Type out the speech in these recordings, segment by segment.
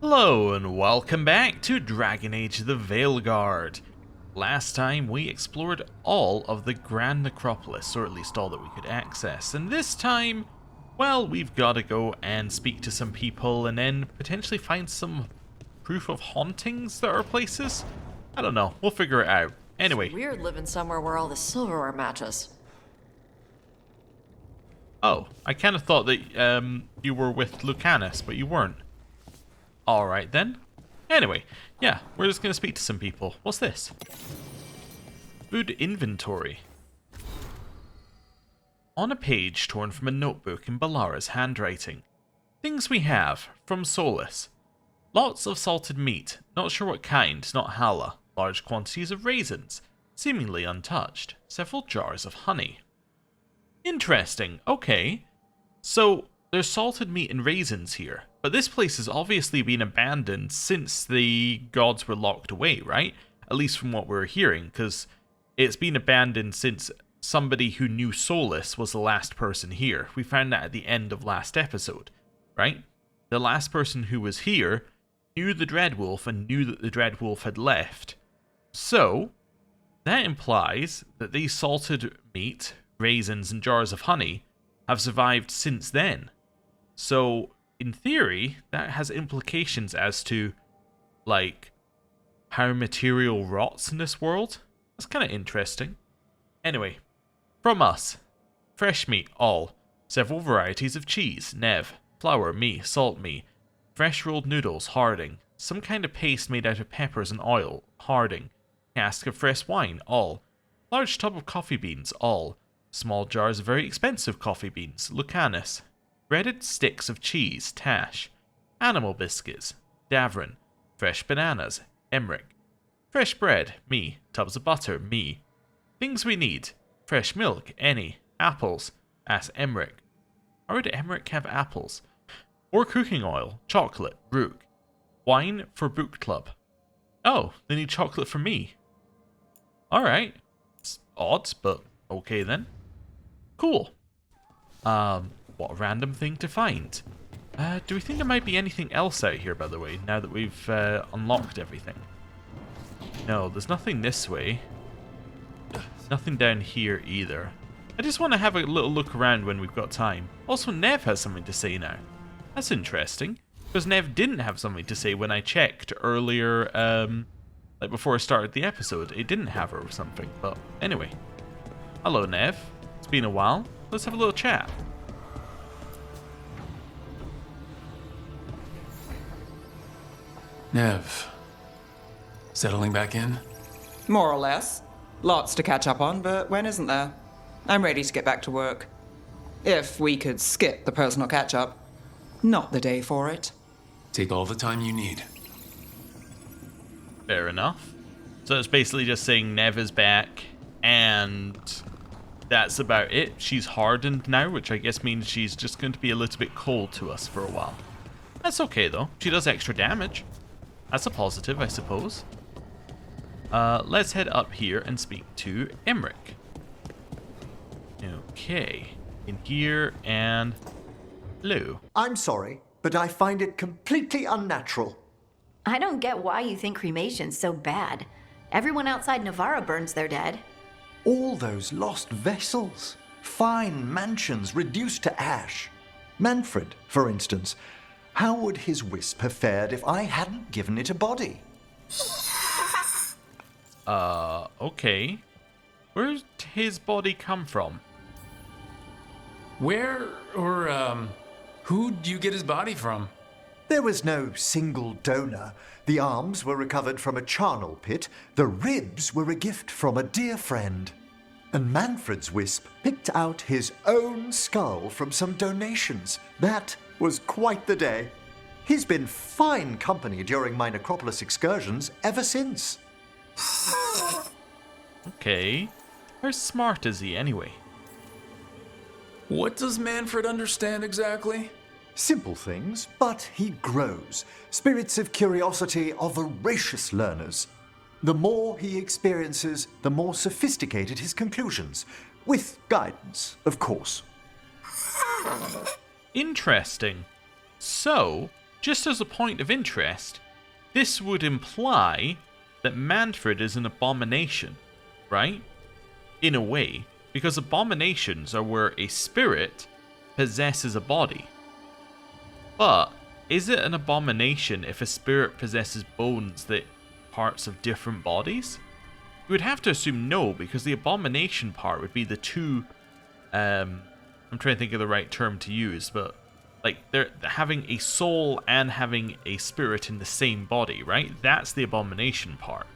Hello and welcome back to Dragon Age the Veilguard. Last time we explored all of the Grand Necropolis, or at least all that we could access, and this time, well, we've got to go and speak to some people and then potentially find some proof of hauntings that are places? I don't know, we'll figure it out. Anyway. It's weird living somewhere where all the silverware matches. Oh, I kind of thought that you were with Lucanus, but you weren't. Alright then. Anyway, yeah, we're just going to speak to some people. What's this? Food inventory. On a page torn from a notebook in Balara's handwriting. Things we have from Solus. Lots of salted meat, not sure what kind, not Hala. Large quantities of raisins, seemingly untouched. Several jars of honey. Interesting, okay. So, there's salted meat and raisins here. But this place has obviously been abandoned since the gods were locked away, right? At least from what we're hearing, because it's been abandoned since somebody who knew Solus was the last person here. We found that at the end of last episode, right? The last person who was here knew the Dreadwolf and knew that the Dreadwolf had left. So, that implies that these salted meat, raisins, and jars of honey have survived since then. So, in theory, that has implications as to, like, how material rots in this world. That's kind of interesting. Anyway, from us. Fresh meat, all. Several varieties of cheese, Nev. Flour, me. Salt, me. Fresh rolled noodles, Harding. Some kind of paste made out of peppers and oil, Harding. Cask of fresh wine, all. Large tub of coffee beans, all. Small jars of very expensive coffee beans, Lucanus. Breaded sticks of cheese, Tash. Animal biscuits, Davrin. Fresh bananas, Emmerich. Fresh bread, me. Tubs of butter, me. Things we need. Fresh milk, any. Apples, ask Emmerich. How would Emmerich have apples? More cooking oil, chocolate, Rook. Wine for book club. Oh, they need chocolate for me. Alright. It's odd, but okay then. Cool. What a random thing to find. Do we think there might be anything else out here, by the way, now that we've unlocked everything? No, there's nothing this way. Nothing down here either. I just want to have a little look around when we've got time. Also, Nev has something to say now. That's interesting. Because Nev didn't have something to say when I checked earlier, like before I started the episode. It didn't have her or something, but anyway. Hello, Nev. It's been a while. Let's have a little chat. Nev, settling back in? More or less. Lots to catch up on, but when isn't there? I'm ready to get back to work. If we could skip the personal catch-up. Not the day for it. Take all the time you need. Fair enough. So it's basically just saying Nev is back, and that's about it. She's hardened now, which I guess means she's just going to be a little bit cold to us for a while. That's okay, though. She does extra damage. That's a positive, I suppose. Let's head up here and speak to Emmerich. Okay. In here, and hello. I'm sorry, but I find it completely unnatural. I don't get why you think cremation's so bad. Everyone outside Navarra burns their dead. All those lost vessels, fine mansions reduced to ash. Manfred, for instance. How would his wisp have fared if I hadn't given it a body? Okay. Where's his body come from? Where or, who'd you get his body from? There was no single donor. The arms were recovered from a charnel pit. The ribs were a gift from a dear friend. And Manfred's wisp picked out his own skull from some donations. That was quite the day. He's been fine company during my Necropolis excursions ever since. Okay. How smart is he anyway? What does Manfred understand exactly? Simple things, but he grows. Spirits of curiosity are voracious learners. The more he experiences, the more sophisticated his conclusions. With guidance, of course. Interesting. So, just as a point of interest, this would imply that Manfred is an abomination, right? In a way, because abominations are where a spirit possesses a body. But is it an abomination if a spirit possesses bones that parts of different bodies? You would have to assume no, because the abomination part would be the two, I'm trying to think of the right term to use, but like they're having a soul and having a spirit in the same body, right? That's the abomination part.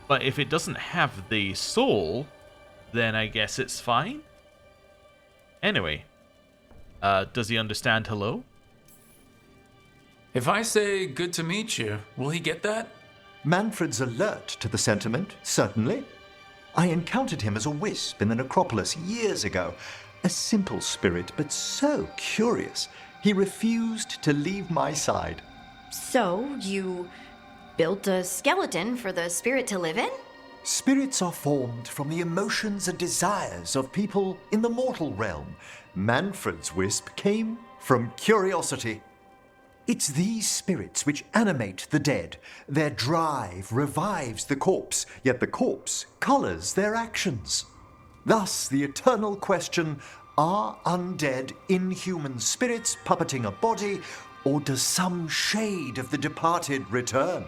But if it doesn't have the soul, then I guess it's fine. Anyway, does he understand hello? If I say good to meet you, will he get that? Manfred's alert to the sentiment, certainly. I encountered him as a wisp in the necropolis years ago. A simple spirit, but so curious. He refused to leave my side. So, you built a skeleton for the spirit to live in? Spirits are formed from the emotions and desires of people in the mortal realm. Manfred's wisp came from curiosity. It's these spirits which animate the dead. Their drive revives the corpse, yet the corpse colors their actions. Thus, the eternal question, are undead inhuman spirits puppeting a body, or does some shade of the departed return?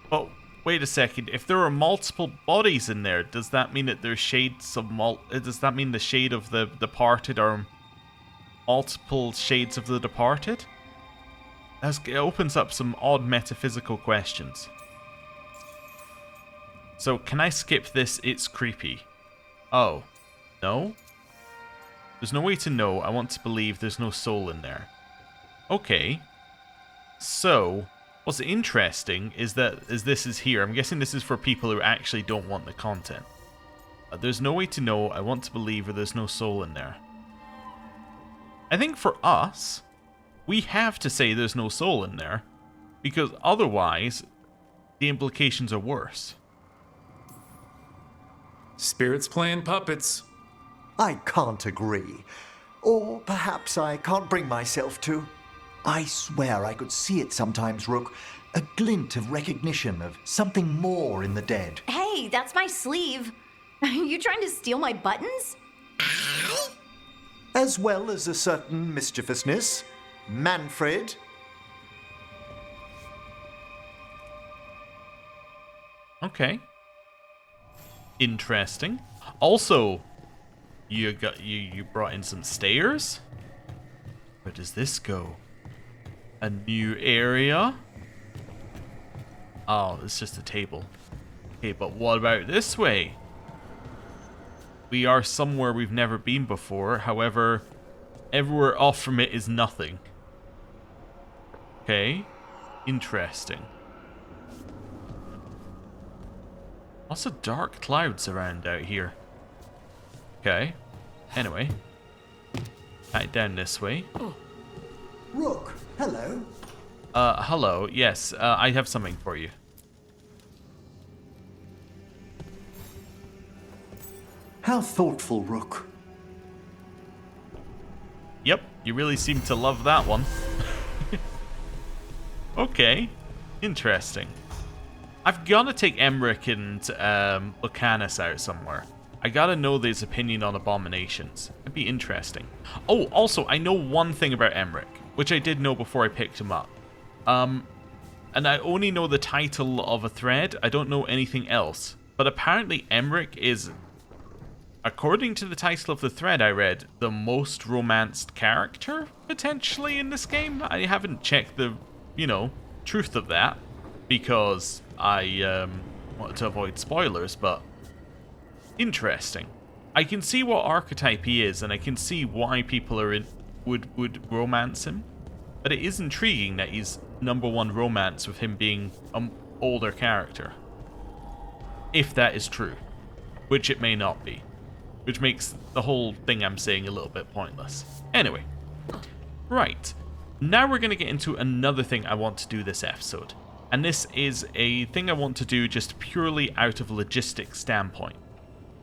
But wait a second, if there are multiple bodies in there, does that mean that there's shades of does that mean the shade of the departed are multiple shades of the departed? It opens up some odd metaphysical questions. So, can I skip this? It's creepy. Oh, no? There's no way to know. I want to believe there's no soul in there. Okay. So, what's interesting is that as this is here, I'm guessing this is for people who actually don't want the content. There's no way to know. I want to believe, or there's no soul in there. I think for us, we have to say there's no soul in there, because otherwise, the implications are worse. Spirits playing puppets. I can't agree. Or perhaps I can't bring myself to. I swear I could see it sometimes, Rook. A glint of recognition of something more in the dead. Hey, that's my sleeve. Are you trying to steal my buttons? As well as a certain mischievousness. Manfred. Okay. Interesting. Also, you brought in some stairs? Where does this go? A new area? Oh, it's just a table. Okay, but what about this way? We are somewhere we've never been before. However, everywhere off from it is nothing. Okay. Interesting. Lots of dark clouds around out here. Okay. Anyway. Back down this way. Rook, hello. Hello. Yes, I have something for you. How thoughtful, Rook. Yep, you really seem to love that one. Okay. Interesting. I've got to take Emmerich and Lucanus out somewhere. I gotta know his opinion on abominations. It'd be interesting. Oh, also, I know one thing about Emmerich, which I did know before I picked him up. And I only know the title of a thread. I don't know anything else. But apparently Emmerich is, according to the title of the thread I read, the most romanced character, potentially, in this game. I haven't checked the, truth of that, because I wanted to avoid spoilers, but interesting. I can see what archetype he is, and I can see why people are would romance him. But it is intriguing that he's #1 romance with him being an older character. If that is true. Which it may not be. Which makes the whole thing I'm saying a little bit pointless. Anyway. Right. Now we're going to get into another thing I want to do this episode. And this is a thing I want to do just purely out of a logistics standpoint.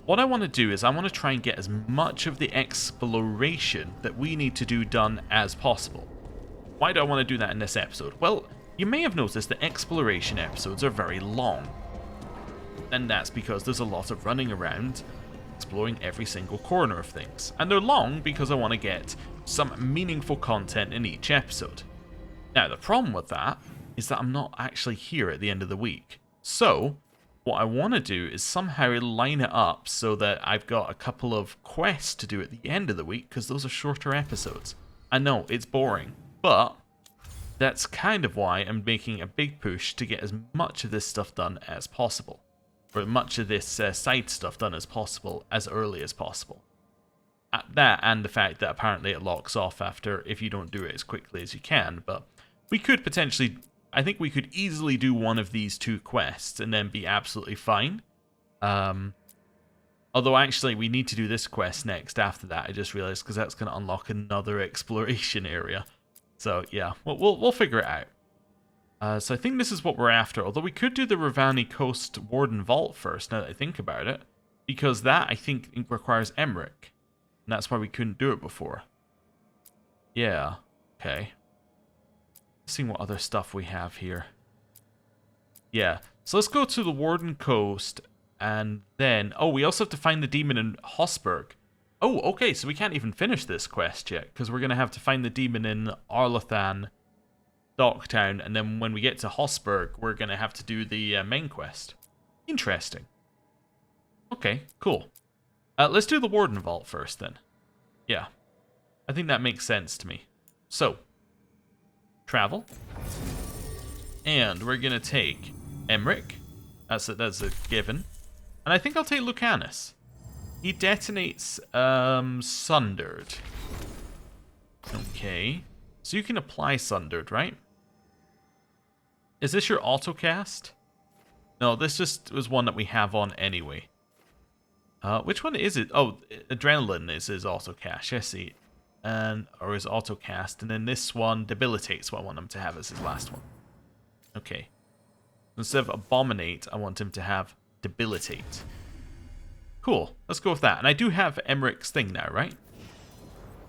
What I want to do is I want to try and get as much of the exploration that we need to do done as possible. Why do I want to do that in this episode? Well, you may have noticed that exploration episodes are very long. And that's because there's a lot of running around, exploring every single corner of things. And they're long because I want to get some meaningful content in each episode. Now, the problem with that is that I'm not actually here at the end of the week. So, what I want to do is somehow line it up so that I've got a couple of quests to do at the end of the week, because those are shorter episodes. I know, it's boring, but that's kind of why I'm making a big push to get as much of this stuff done as possible. Or much of this side stuff done as possible, as early as possible. That and the fact that apparently it locks off after if you don't do it as quickly as you can, but we could potentially... I think we could easily do one of these 2 quests and then be absolutely fine. Although actually we need to do this quest next after that, I just realized, because that's going to unlock another exploration area. So yeah, we'll figure it out. So I think this is what we're after, although we could do the Ravani Coast Warden Vault first, now that I think about it. Because that, I think, requires Emmerich. And that's why we couldn't do it before. Yeah, okay. Seeing what other stuff we have here. Yeah, so let's go to the Warden Coast, and then... Oh, we also have to find the demon in Hosberg. Oh, okay, so we can't even finish this quest yet, because we're going to have to find the demon in Arlathan, Docktown, and then when we get to Hosberg, we're going to have to do the main quest. Interesting. Okay, cool. Let's do the Warden Vault first, then. Yeah, I think that makes sense to me. So... travel, and we're gonna take Emmerich. That's a given, and I think I'll take Lucanus. He detonates Sundered. Okay, so you can apply Sundered, right? Is this your autocast? No, this just was one that we have on anyway. Which one is it? Oh, Adrenaline is his autocast. I see. Or his autocast, and then this one debilitates what I want him to have as his last one. Okay. Instead of abominate, I want him to have debilitate. Cool, let's go with that. And I do have Emmerich's thing now, right?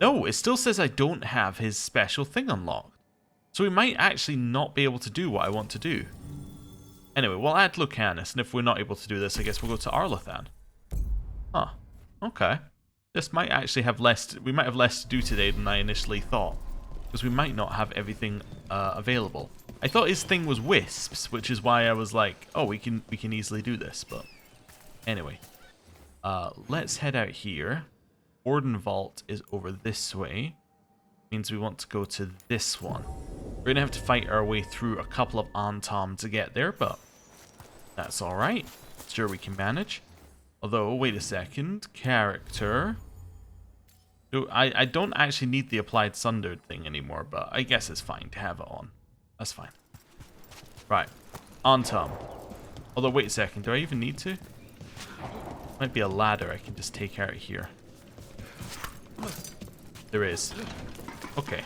No, it still says I don't have his special thing unlocked. So we might actually not be able to do what I want to do. Anyway, we'll add Lucanus, and if we're not able to do this, I guess we'll go to Arlathan. Huh, okay. This might actually have less... We might have less to do today than I initially thought. Because we might not have everything available. I thought his thing was wisps, which is why I was like, oh, we can easily do this, but... Anyway. Let's head out here. Warden Vault is over this way. Means we want to go to this one. We're going to have to fight our way through a couple of Antom to get there, but... That's alright. Sure we can manage. Although, wait a second, character. I don't actually need the applied Sundered thing anymore, but I guess it's fine to have it on. That's fine. Right, Antom. Although, wait a second, do I even need to? Might be a ladder I can just take out here. There is. Okay.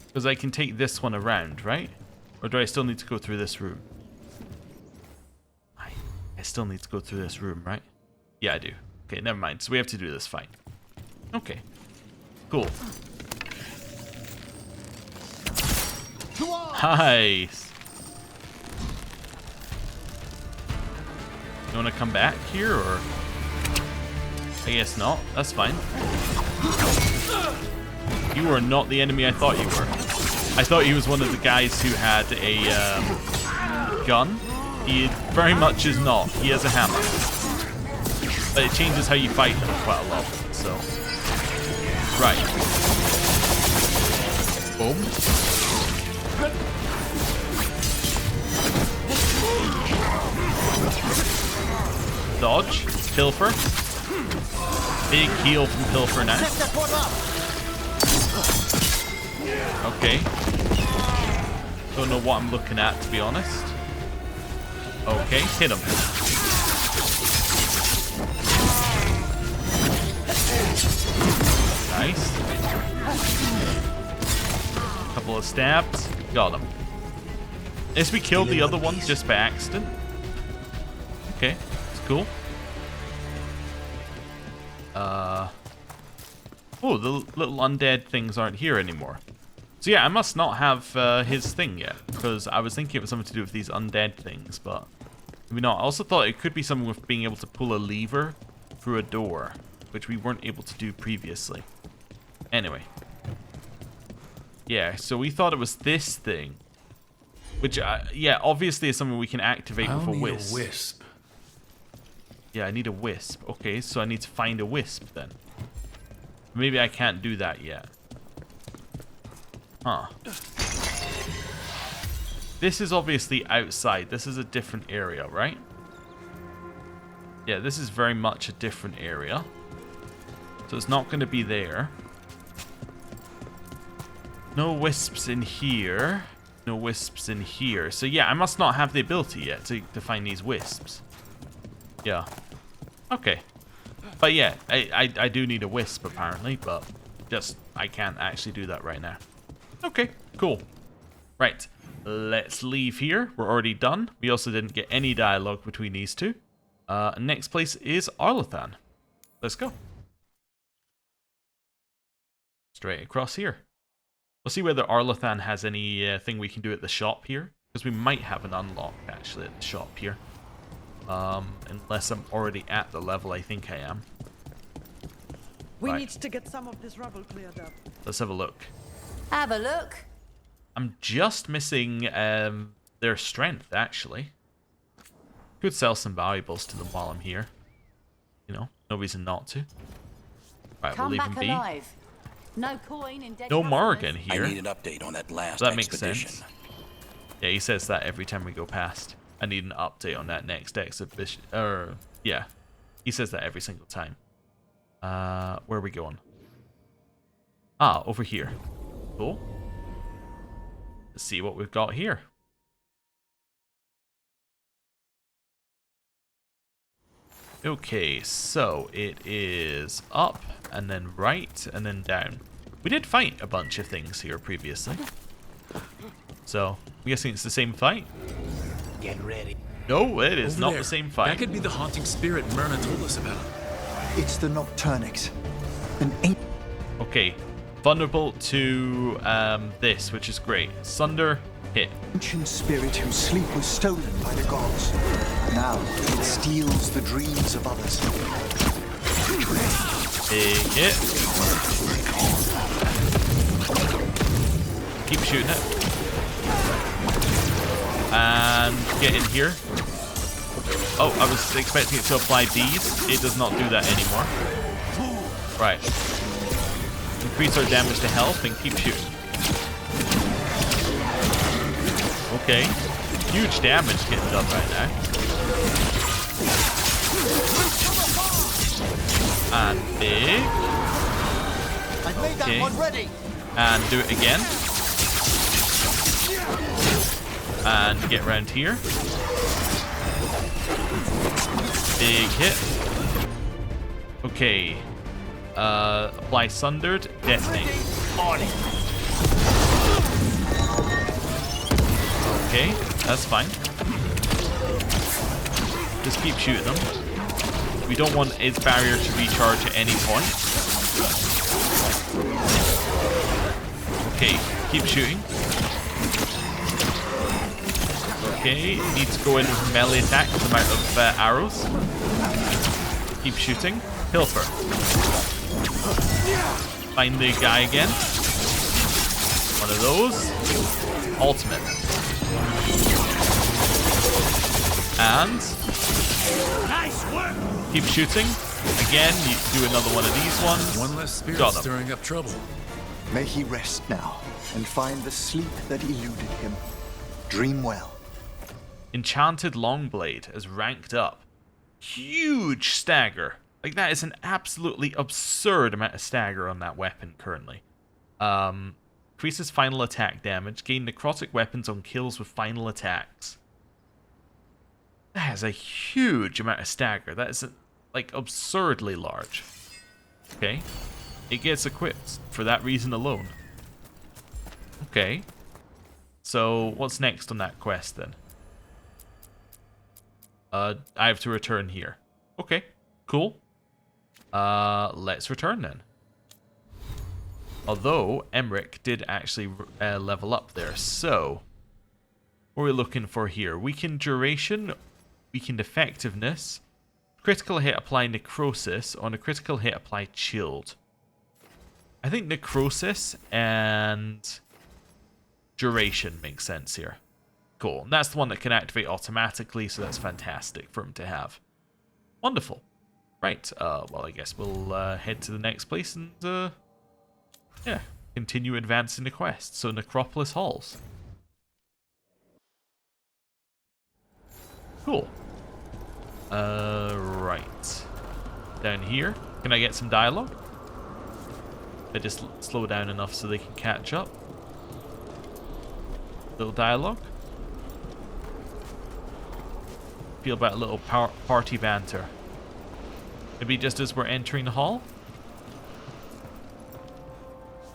Because I can take this one around, right? Or do I still need to go through this room? I still need to go through this room, right? Yeah, I do. Okay, never mind. So we have to do this fight. Okay. Cool. Nice. You want to come back here, or? I guess not. That's fine. You are not the enemy I thought you were. I thought he was one of the guys who had a gun. He very much is not. He has a hammer. But it changes how you fight him quite a lot. So. Right. Boom. Dodge. Pilfer. Big heal from Pilfer now. Okay. Don't know what I'm looking at, to be honest. Okay, hit him. Nice. Couple of stabs. Got him. As we killed the other one just by accident. Okay, it's cool. Oh, the little undead things aren't here anymore. So yeah, I must not have his thing yet, because I was thinking it was something to do with these undead things, but maybe not. I also thought it could be something with being able to pull a lever through a door, which we weren't able to do previously. Anyway. Yeah, so we thought it was this thing, which, yeah, obviously is something we can activate with a wisp. A wisp. Yeah, I need a wisp. Okay, so I need to find a wisp then. Maybe I can't do that yet. Huh. This is obviously outside. This is a different area, right? Yeah, this is very much a different area. So it's not going to be there. No wisps in here. No wisps in here. So yeah, I must not have the ability yet to find these wisps. Yeah. Okay. But yeah, I do need a wisp apparently, but just I can't actually do that right now. Okay, cool. Right, let's leave here. We're already done. We also didn't get any dialogue between these two. Next place is Arlathan. Let's go. Straight across here. We'll see whether Arlathan has any thing we can do at the shop here, because we might have an unlock actually at the shop here. Unless I'm already at the level I think I am. We Right. need to get some of this rubble cleared up. Let's have a look. Have a look. I'm just missing their strength, actually. Could sell some valuables to them while I'm here. You know, no reason not to. Right, Come we'll leave back him be. alive. No coin in dead No customers. Morrigan I here. need an update on that last So that makes expedition. sense. Yeah, he says that every time we go past. I need an update on that next exhibition. Yeah. He says that every single time. Where are we going? Ah, over here. Cool. Let's see what we've got here. Okay, so it is up, and then right, and then down. We did fight a bunch of things here previously. So, I'm guessing it's the same fight? Get ready. No, it is Over not there. the same That fight. could be the haunting spirit Myrna told us about. It's the Nocturnix. An ancient Okay, vulnerable to this, which is great. Sunder, hit. spirit whose sleep was stolen by the gods. Now it steals the dreams of others. Big hit. Keep shooting it. And get in here. Oh, I was expecting it to apply these. It does not do that anymore. Right. Increase our damage to health and keep shooting. Okay. Huge damage getting done right now. And big. Okay. And do it again. And get round here. Big hit. Okay. Apply Sundered. Detonate. Okay, that's fine. Just keep shooting them. We don't want its barrier to recharge at any point. Okay, keep shooting. Okay, it needs to go in with melee attack with the amount of arrows. Keep shooting. Pilfer. Find the guy again. One of those. Ultimate. And keep shooting. Again, you do another one of these ones. One less spirit Got him. stirring up trouble. May he rest now and find the sleep that eluded him. Dream well. Enchanted Longblade is ranked up. Huge stagger. Like, that is an absolutely absurd amount of stagger on that weapon currently. Increases final attack damage. Gain necrotic weapons on kills with final attacks. That is a huge amount of stagger. That is, like, absurdly large. Okay. It gets equipped for that reason alone. Okay. So, what's next on that quest then? I have to return here. Okay, cool. Let's return then. Although, Emmerich did actually level up there. So, what are we looking for here? Weakened duration, weakened effectiveness, critical hit apply necrosis, on a critical hit apply chilled. I think necrosis and duration makes sense here. Cool. And that's the one that can activate automatically, so that's fantastic for him to have. Wonderful. Right, well, I guess we'll head to the next place and, yeah, continue advancing the quest. So, Necropolis Halls. Cool. Right. Down here. Can I get some dialogue? They just slow down enough so they can catch up. Little dialogue. Feel about a little party banter. Maybe just as we're entering the hall?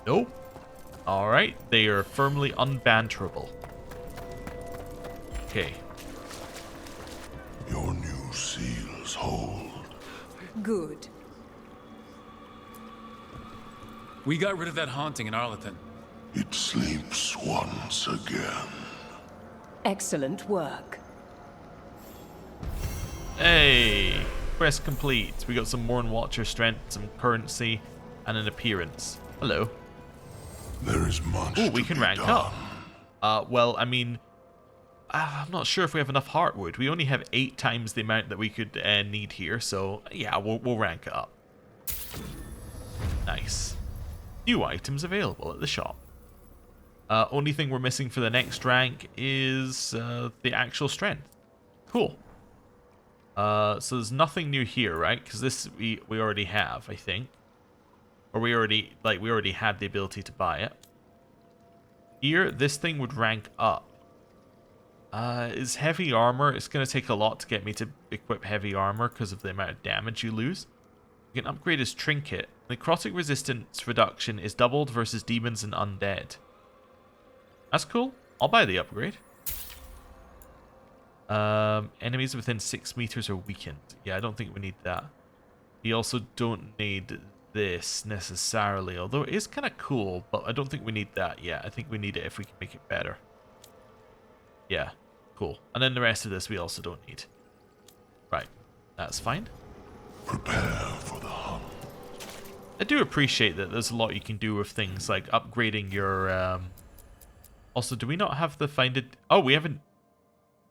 Nope. Alright, they are firmly unbanterable. Okay. Your new seals hold. Good. We got rid of that haunting in Arlington. It sleeps once again. Excellent work. Hey! Quest complete. We got some Morn Watcher strength, some currency, and an appearance. Hello. There is much Oh, we to can be rank done. up. Well, I mean, I'm not sure if we have enough Heartwood. We only have 8 times the amount that we could need here, so yeah, we'll rank it up. Nice. New items available at the shop. Only thing we're missing for the next rank is the actual strength. Cool. So there's nothing new here, right? Because this we already have, I think. Or we already had the ability to buy it. Here, this thing would rank up. Is heavy armor? It's going to take a lot to get me to equip heavy armor because of the amount of damage you lose. You can upgrade his trinket. Necrotic resistance reduction is doubled versus demons and undead. That's cool. I'll buy the upgrade. Enemies within 6 meters are weakened. Yeah, I don't think we need that. We also don't need this necessarily, although it is kind of cool, but I don't think we need that yet. I think we need it if we can make it better. Yeah, cool. And then the rest of this we also don't need. Right, that's fine. Prepare for the hunt. I do appreciate that there's a lot you can do with things like upgrading your... Also, do we not have the find it? Oh, we haven't...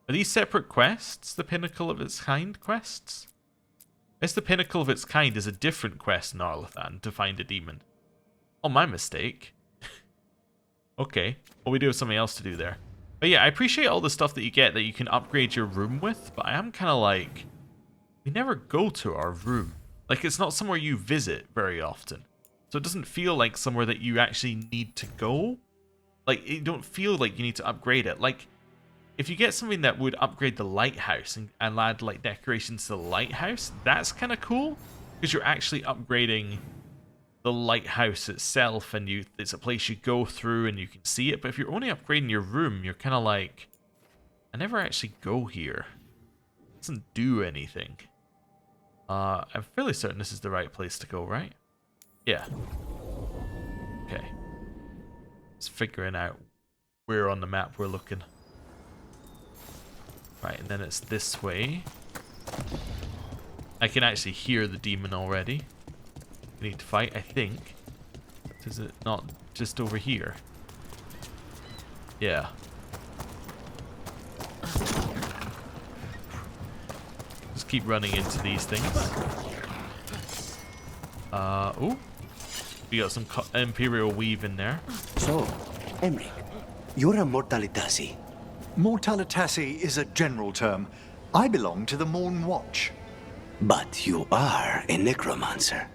Are these separate quests? The Pinnacle of its kind quests? I guess the Pinnacle of its kind is a different quest in Arlathan to find a demon. Oh, my mistake. Okay. Well, we do have something else to do there. But yeah, I appreciate all the stuff that you get that you can upgrade your room with, but I am kind of like... We never go to our room. Like, it's not somewhere you visit very often. So it doesn't feel like somewhere that you actually need to go. Like, you don't feel like you need to upgrade it. Like, if you get something that would upgrade the lighthouse and add, like, decorations to the lighthouse, that's kind of cool. Because you're actually upgrading the lighthouse itself, and it's a place you go through and you can see it. But if you're only upgrading your room, you're kind of like, I never actually go here. It doesn't do anything. I'm fairly certain this is the right place to go, right? Yeah. Okay. Just figuring out where on the map we're looking. Right, and then it's this way. I can actually hear the demon already. We need to fight, I think. Is it not just over here? Yeah. Just keep running into these things. Oh. We got some Imperial Weave in there. So, Emmerich, you're a Mortalitasi. Mortalitasi is a general term. I belong to the Morn Watch. But you are a necromancer.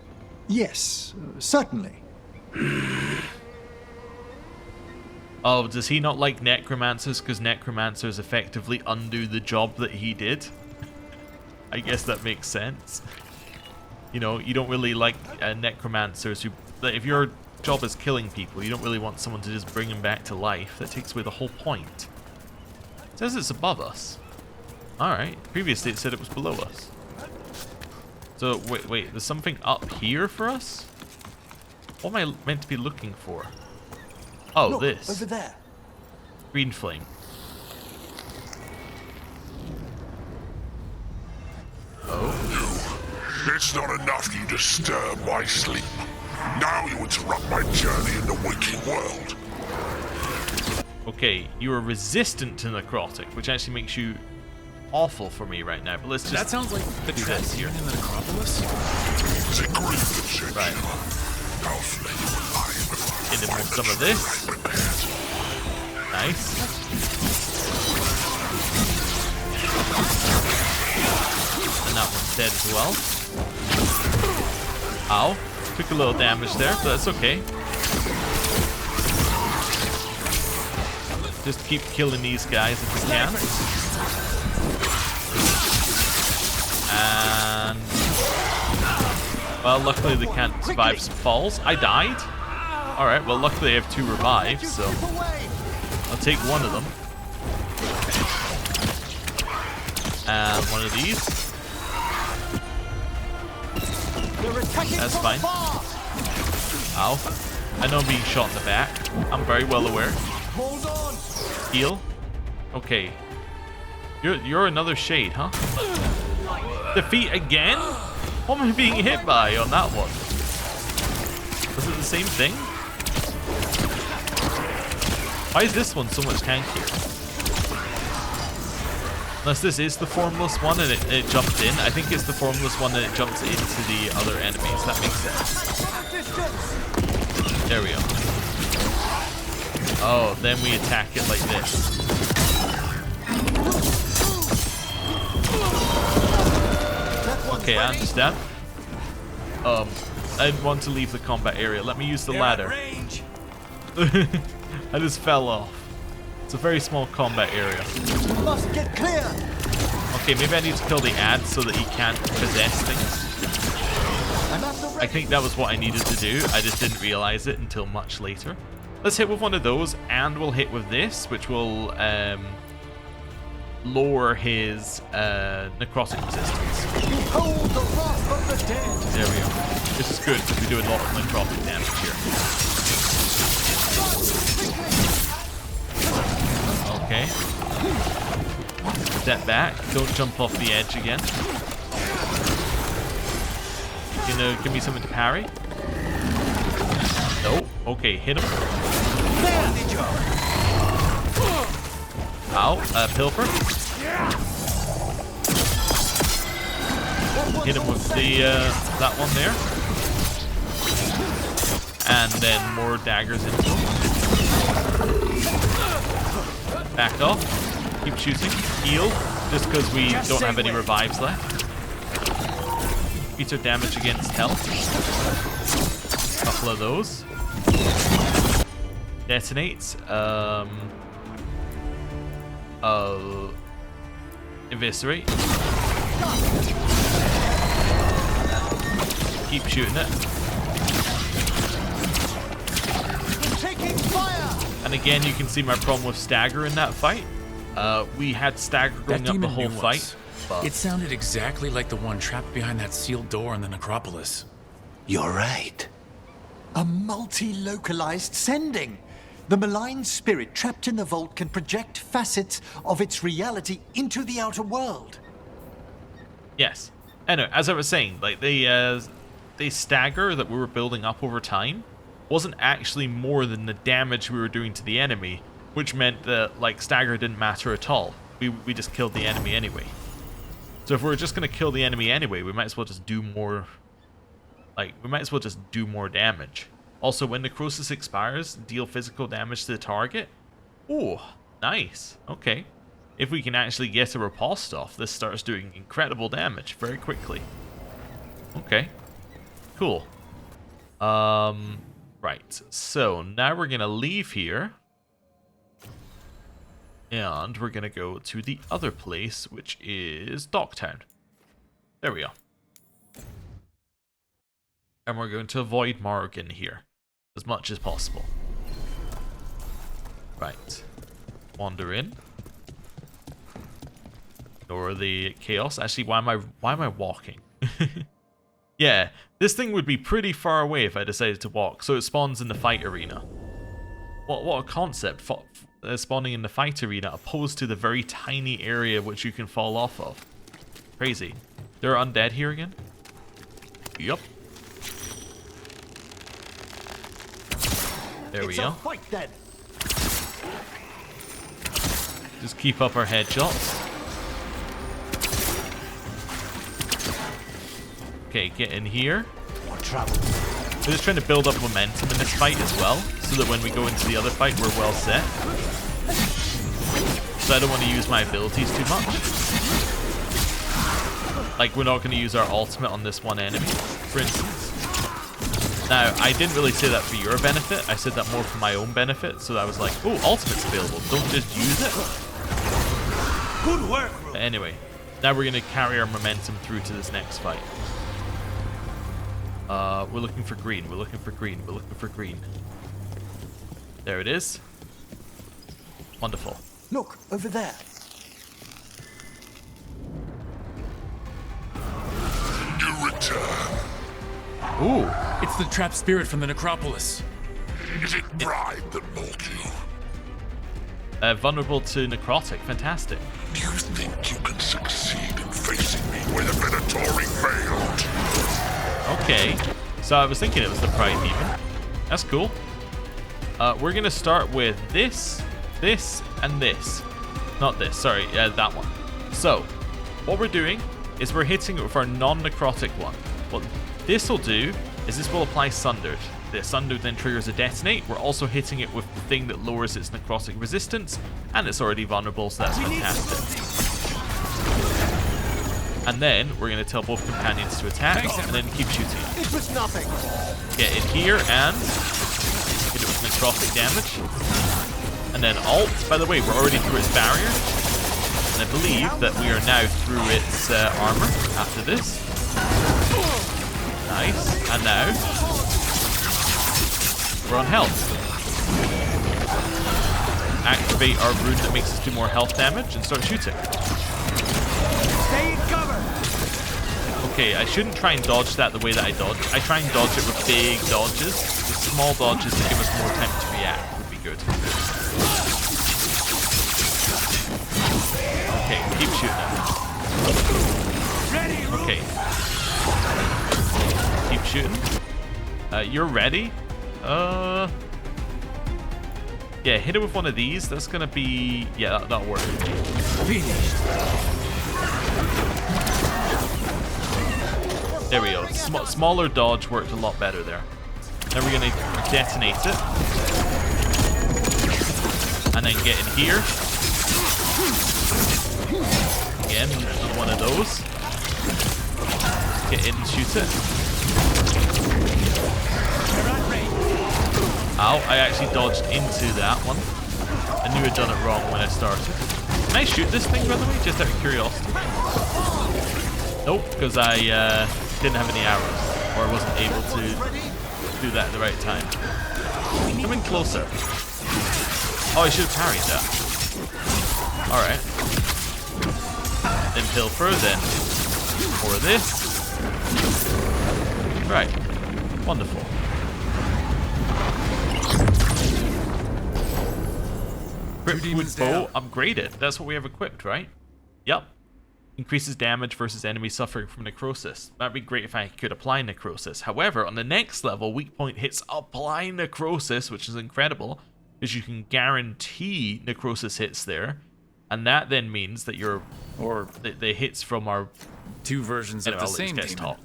Yes, certainly. Oh, does he not like necromancers because necromancers effectively undo the job that he did? I guess that makes sense. You know, you don't really like necromancers who... If your job is killing people, you don't really want someone to just bring them back to life. That takes away the whole point. It says it's above us. Alright. Previously it said it was below us. So, wait, there's something up here for us? What am I meant to be looking for? Oh, Look, this. over there. Green flame. It's not enough you disturb my sleep. Now you interrupt my journey in the waking world. Okay, you are resistant to necrotic, which actually makes you awful for me right now. But let's just That sounds like the do trap this here here. in the necropolis. It's a grievance, sent Right. you. I'll slay you alive before I Hit him find with the some of treasure this. I prepared. Nice. And that one's dead as well. Ow. Took a little damage there, but that's okay. Just keep killing these guys if we can. And... well, luckily they can't survive some falls. I died. Alright, well luckily I have 2 revives, so... I'll take one of them. And one of these. That's fine. Ow. I know I'm being shot in the back. I'm very well aware. Heal. Okay. You're another shade, huh? Defeat again? What am I being hit by on that one? Was it the same thing? Why is this one so much tankier? Unless this is the formless one and it jumped in. I think it's the formless one and it jumps into the other enemies. That makes sense. There we go. Oh, then we attack it like this. Okay, I understand. I didn't want to leave the combat area. Let me use the ladder. I just fell off. It's a very small combat area. Must get clear. Okay, maybe I need to kill the ad so that he can't possess things. I think that was what I needed to do. I just didn't realize it until much later. Let's hit with one of those, and we'll hit with this, which will lower his necrotic resistance. Behold the wrath of the dead. There we go. This is good because we do a lot of necrotic damage here. Okay. Step back. Don't jump off the edge again. You know, give me something to parry. No. Okay, hit him. Ow. Pilfer. Hit him with the that one there. And then more daggers into him. Back off. Keep shooting. Heal. Just because we don't have any revives left. Beats our damage against health. Couple of those. Detonates. Eviscerate. Keep shooting it. And again, you can see my problem with stagger in that fight. We had stagger going up the whole fight. But It sounded exactly like the one trapped behind that sealed door in the necropolis. You're right. A multi-localized sending. The malign spirit trapped in the vault can project facets of its reality into the outer world. yes. Anyway, as I was saying, like the stagger that we were building up over time wasn't actually more than the damage we were doing to the enemy, which meant that like stagger didn't matter at all. We just killed the enemy anyway. So if we're just gonna kill the enemy anyway, we might as well just do more. Like we might as well just do more damage. Also, when necrosis expires, deal physical damage to the target. Oh, nice. Okay. If we can actually get a riposte off, this starts doing incredible damage very quickly. Okay. Cool. Right. So now we're gonna leave here. And we're gonna go to the other place, which is Docktown. There we go. And we're going to avoid Morrigan here as much as possible. Right. Wander in. Ignore the chaos. Actually, why am I walking? Yeah, this thing would be pretty far away if I decided to walk, so it spawns in the fight arena. What a concept, spawning in the fight arena opposed to the very tiny area which you can fall off of. Crazy. There are undead here again? Yup. There we go. Fight then. Just keep up our headshots. Okay, get in here. More trouble. We're just trying to build up momentum in this fight as well, so that when we go into the other fight, we're well set. So I don't want to use my abilities too much. Like, we're not going to use our ultimate on this one enemy, for instance. Now, I didn't really say that for your benefit. I said that more for my own benefit. So I was like, oh, ultimate's available. Don't just use it. Good work. But anyway, now we're going to carry our momentum through to this next fight. We're looking for green. We're looking for green. We're looking for green. There it is. Wonderful. Look, over there. You return. Ooh. It's the trapped spirit from the necropolis. Is it pride that balked you? Vulnerable to necrotic. Fantastic. Do you think you can succeed in facing me where the Minotauri failed? Okay. So I was thinking it was the pride demon. That's cool. We're going to start with this, this, and this. Not this. Sorry. That one. So, what we're doing is we're hitting it with our non-necrotic one. What this will do is this will apply Sundered. The Sundered then triggers a detonate. We're also hitting it with the thing that lowers its necrotic resistance, and it's already vulnerable, so that's fantastic. And then we're going to tell both companions to attack, and then keep shooting. It was nothing. Get in here and hit it with necrotic damage. And then ult. By the way, we're already through its barrier. And I believe that we are now through its armor after this. Nice. And now we're on health. Activate our rune that makes us do more health damage and start shooting. Stay in cover. Okay, I shouldn't try and dodge that the way that I dodge. I try and dodge it with big dodges. The small dodges that give us more time to react would be good. Okay, keep shooting. Okay. Keep shooting. You're ready? Yeah, hit it with one of these. That's gonna be... Yeah, that'll work. Finished. There we go. Smaller dodge worked a lot better there. Now we're gonna detonate it. And then get in here. Again, one of those. Get in and shoot it. Ow, I actually dodged into that one. I knew I'd done it wrong when I started. Can I shoot this thing, by the way, just out of curiosity? Nope, because I didn't have any arrows, or I wasn't able to do that at the right time. Come in closer. Oh, I should have parried that. Alright. Then pilfer, then for this. Right. Wonderful. With bow upgraded. That's what we have equipped, right? Yep. Increases damage versus enemies suffering from necrosis. That'd be great if I could apply necrosis. However, on the next level, weak point hits apply necrosis, which is incredible, because you can guarantee necrosis hits there, and that then means that the hits from our two versions of the same demon. Talk.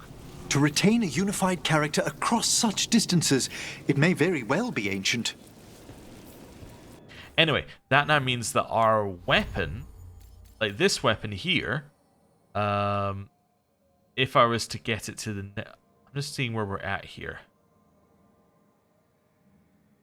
To retain a unified character across such distances, it may very well be ancient. Anyway, that now means that our weapon, like this weapon here, if I was to get it to the... I'm just seeing where we're at here.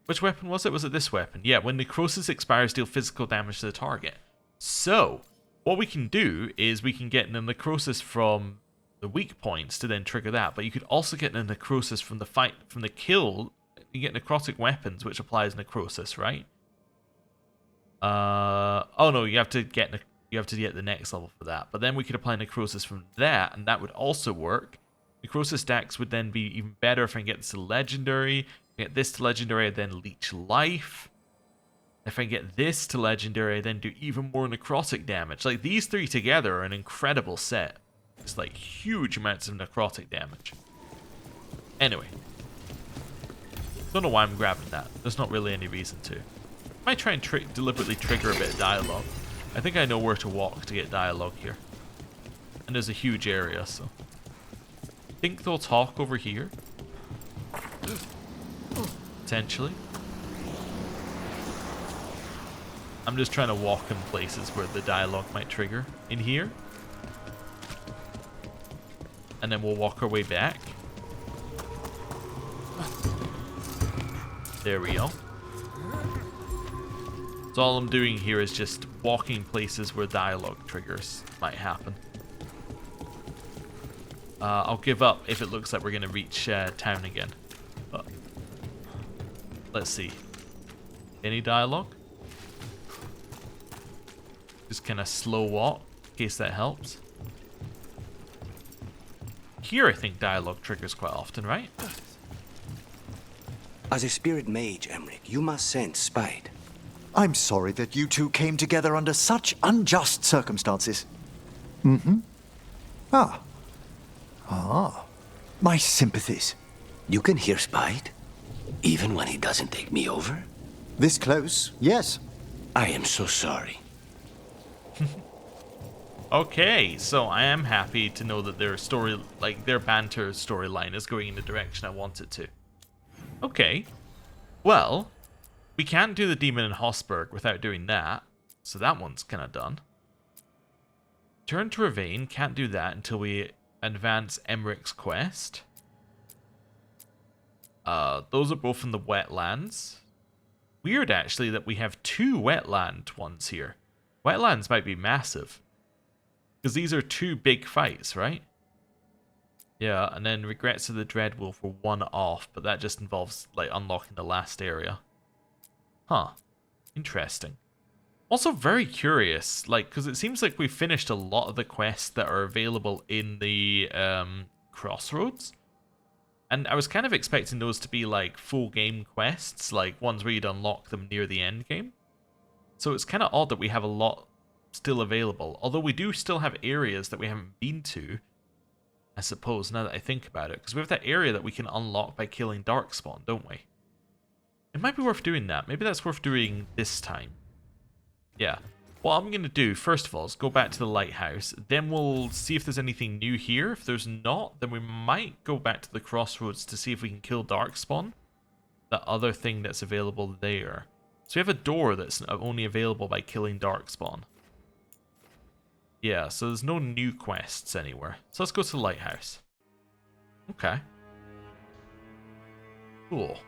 Which weapon was it? Was it this weapon? Yeah, when necrosis expires, deal physical damage to the target. So, what we can do is we can get the necrosis from the weak points to then trigger that, but you could also get the necrosis from the fight, from the kill. You get necrotic weapons, which applies necrosis, right? Oh no, you have to get the next level for that. But then we could apply necrosis from that, and that would also work. Necrosis stacks would then be even better if I can get this to legendary. If I get this to legendary, I then leech life. If I get this to legendary, I then do even more necrotic damage. Like, these three together are an incredible set. It's like huge amounts of necrotic damage. Anyway. Don't know why I'm grabbing that. There's not really any reason to. I might try and deliberately trigger a bit of dialogue. I think I know where to walk to get dialogue here. And there's a huge area, so... I think they'll talk over here. Potentially. I'm just trying to walk in places where the dialogue might trigger. In here. And then we'll walk our way back. There we go. So all I'm doing here is just walking places where dialogue triggers might happen. I'll give up if it looks like we're going to reach town again. But let's see. Any dialogue? Just kind of slow walk, in case that helps. Here I think dialogue triggers quite often, right? As a spirit mage, Emmerich, you must sense spite. I'm sorry that you two came together under such unjust circumstances. Ah. My sympathies. You can hear spite, even when he doesn't take me over? This close, yes. I am so sorry. Okay, so I am happy to know that their story, like their banter storyline, is going in the direction I want it to. Okay, well, we can't do the demon in Hosberg without doing that, so that one's kind of done. Turn to Ravane, can't do that until we advance Emmerich's quest. Those are both in the wetlands. Weird, actually, that we have two wetland ones here. Wetlands might be massive. Because these are two big fights, right? Yeah, and then Regrets of the Dreadwolf were one off, but that just involves, like, unlocking the last area. Huh. Interesting. Also very curious, like, because it seems like we finished a lot of the quests that are available in the Crossroads. And I was kind of expecting those to be, like, full game quests, like ones where you'd unlock them near the end game. So it's kind of odd that we have a lot still available, although we do still have areas that we haven't been to, I suppose, now that I think about it, because we have that area that we can unlock by killing Darkspawn, don't we? It might be worth doing that. Maybe that's worth doing this time. Yeah. What I'm going to do, first of all, is go back to the lighthouse, then we'll see if there's anything new here. If there's not, then we might go back to the Crossroads to see if we can kill Darkspawn, that other thing that's available there. So we have a door that's only available by killing Darkspawn. Yeah, so there's no new quests anywhere. So let's go to the lighthouse. Okay. Cool.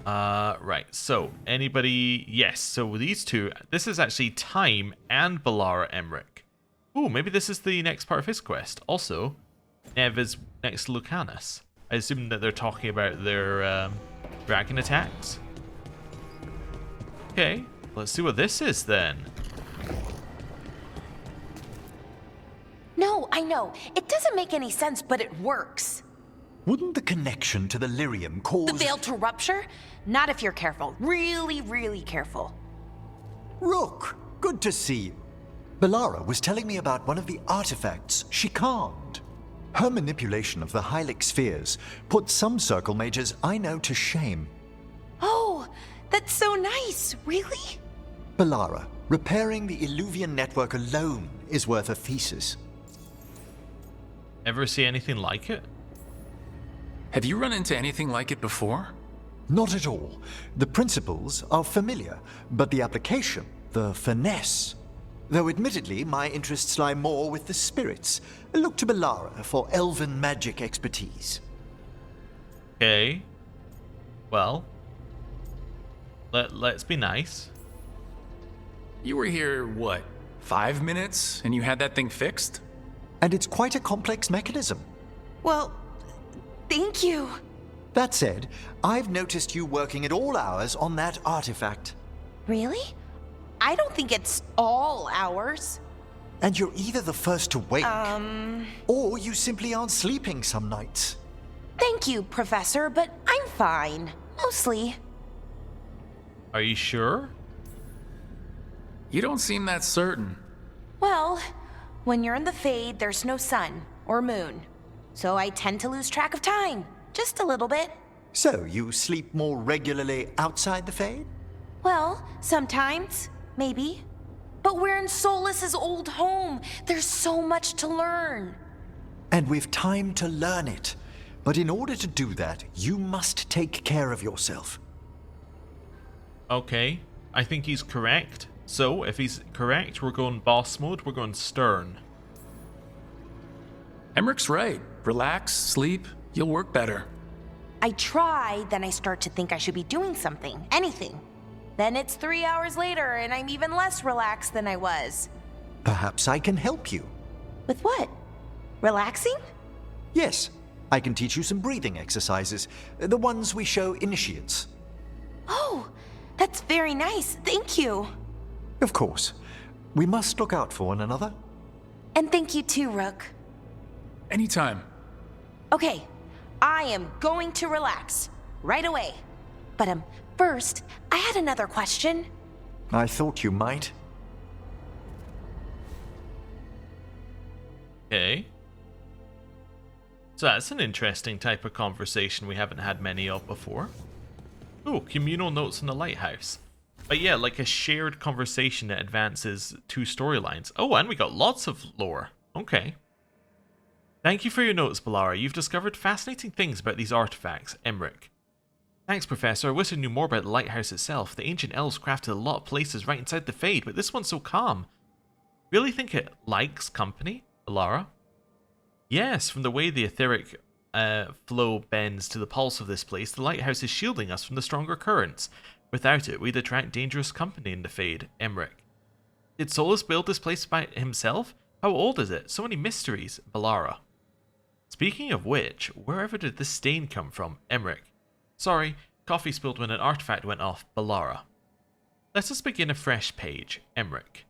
Right, so anybody... Yes, so these two... This is actually Time and Balara Emmerich. Ooh, maybe this is the next part of his quest. Also, Nev is next to Lucanus. I assume that they're talking about their dragon attacks. Okay, let's see what this is then. No, I know. It doesn't make any sense, but it works. Wouldn't the connection to the lyrium cause... The veil to rupture? Not if you're careful. Really, really careful. Rook, good to see you. Balara was telling me about one of the artifacts she calmed. Her manipulation of the Hylic spheres put some circle mages I know to shame. Oh, that's so nice. Really? Balara, repairing the Illuvian network alone is worth a thesis. Ever see anything like it? Have you run into anything like it before? Not at all. The principles are familiar, but the application, the finesse. Though admittedly, my interests lie more with the spirits. Look to Balara for elven magic expertise. Okay. Well, let's be nice. You were here, what, 5 minutes, and you had that thing fixed? And it's quite a complex mechanism. Well, thank you. That said, I've noticed you working at all hours on that artifact. Really? I don't think it's all hours. And you're either the first to wake, or you simply aren't sleeping some nights. Thank you, Professor, but I'm fine. Mostly. Are you sure? You don't seem that certain. Well, when you're in the Fade, there's no sun or moon. So I tend to lose track of time. Just a little bit. So, you sleep more regularly outside the Fade? Well, sometimes. Maybe. But we're in Solas's old home. There's so much to learn. And we've time to learn it. But in order to do that, you must take care of yourself. Okay, I think he's correct. So, if he's correct, we're going boss mode, we're going stern. Emmerich's right. Relax, sleep, you'll work better. I try, then I start to think I should be doing something. Anything. Then it's 3 hours later, and I'm even less relaxed than I was. Perhaps I can help you. With what? Relaxing? Yes, I can teach you some breathing exercises, the ones we show initiates. Oh, that's very nice. Thank you. Of course. We must look out for one another. And thank you too, Rook. Anytime. Okay, I am going to relax. Right away. But first, I had another question. I thought you might. Okay. So that's an interesting type of conversation we haven't had many of before. Oh, communal notes in the lighthouse. But yeah, like a shared conversation that advances two storylines. Oh, and we got lots of lore. Okay. Thank you for your notes, Bellara. You've discovered fascinating things about these artifacts, Emmerich. Thanks, Professor. I wish I knew more about the lighthouse itself. The ancient elves crafted a lot of places right inside the Fade, but this one's so calm. Really think it likes company, Bellara? Yes, from the way the etheric flow bends to the pulse of this place, the lighthouse is shielding us from the stronger currents. Without it, we'd attract dangerous company in the Fade, Emmerich. Did Solus build this place by himself? How old is it? So many mysteries, Bellara. Speaking of which, wherever did this stain come from, Emmerich? Sorry, coffee spilled when an artifact went off, Bellara. Let us begin a fresh page, Emmerich.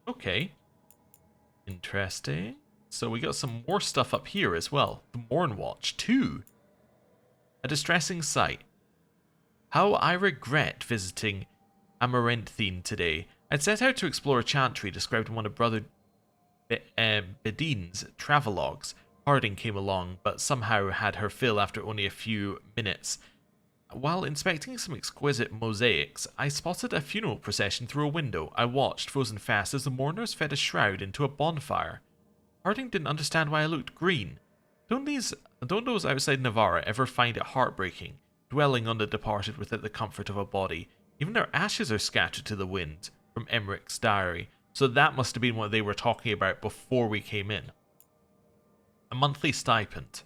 Okay. Interesting. So we got some more stuff up here as well. The Mornwatch 2. A distressing sight. How I regret visiting Amaranthine today. I'd set out to explore a chantry described in one of Brother Bedine's travelogues. Harding came along, but somehow had her fill after only a few minutes. While inspecting some exquisite mosaics, I spotted a funeral procession through a window. I watched, frozen fast, as the mourners fed a shroud into a bonfire. Harding didn't understand why I looked green. Don't those outside Navarra ever find it heartbreaking, dwelling on the departed without the comfort of a body? Even their ashes are scattered to the wind, from Emmerich's diary. So that must have been what they were talking about before we came in. A monthly stipend.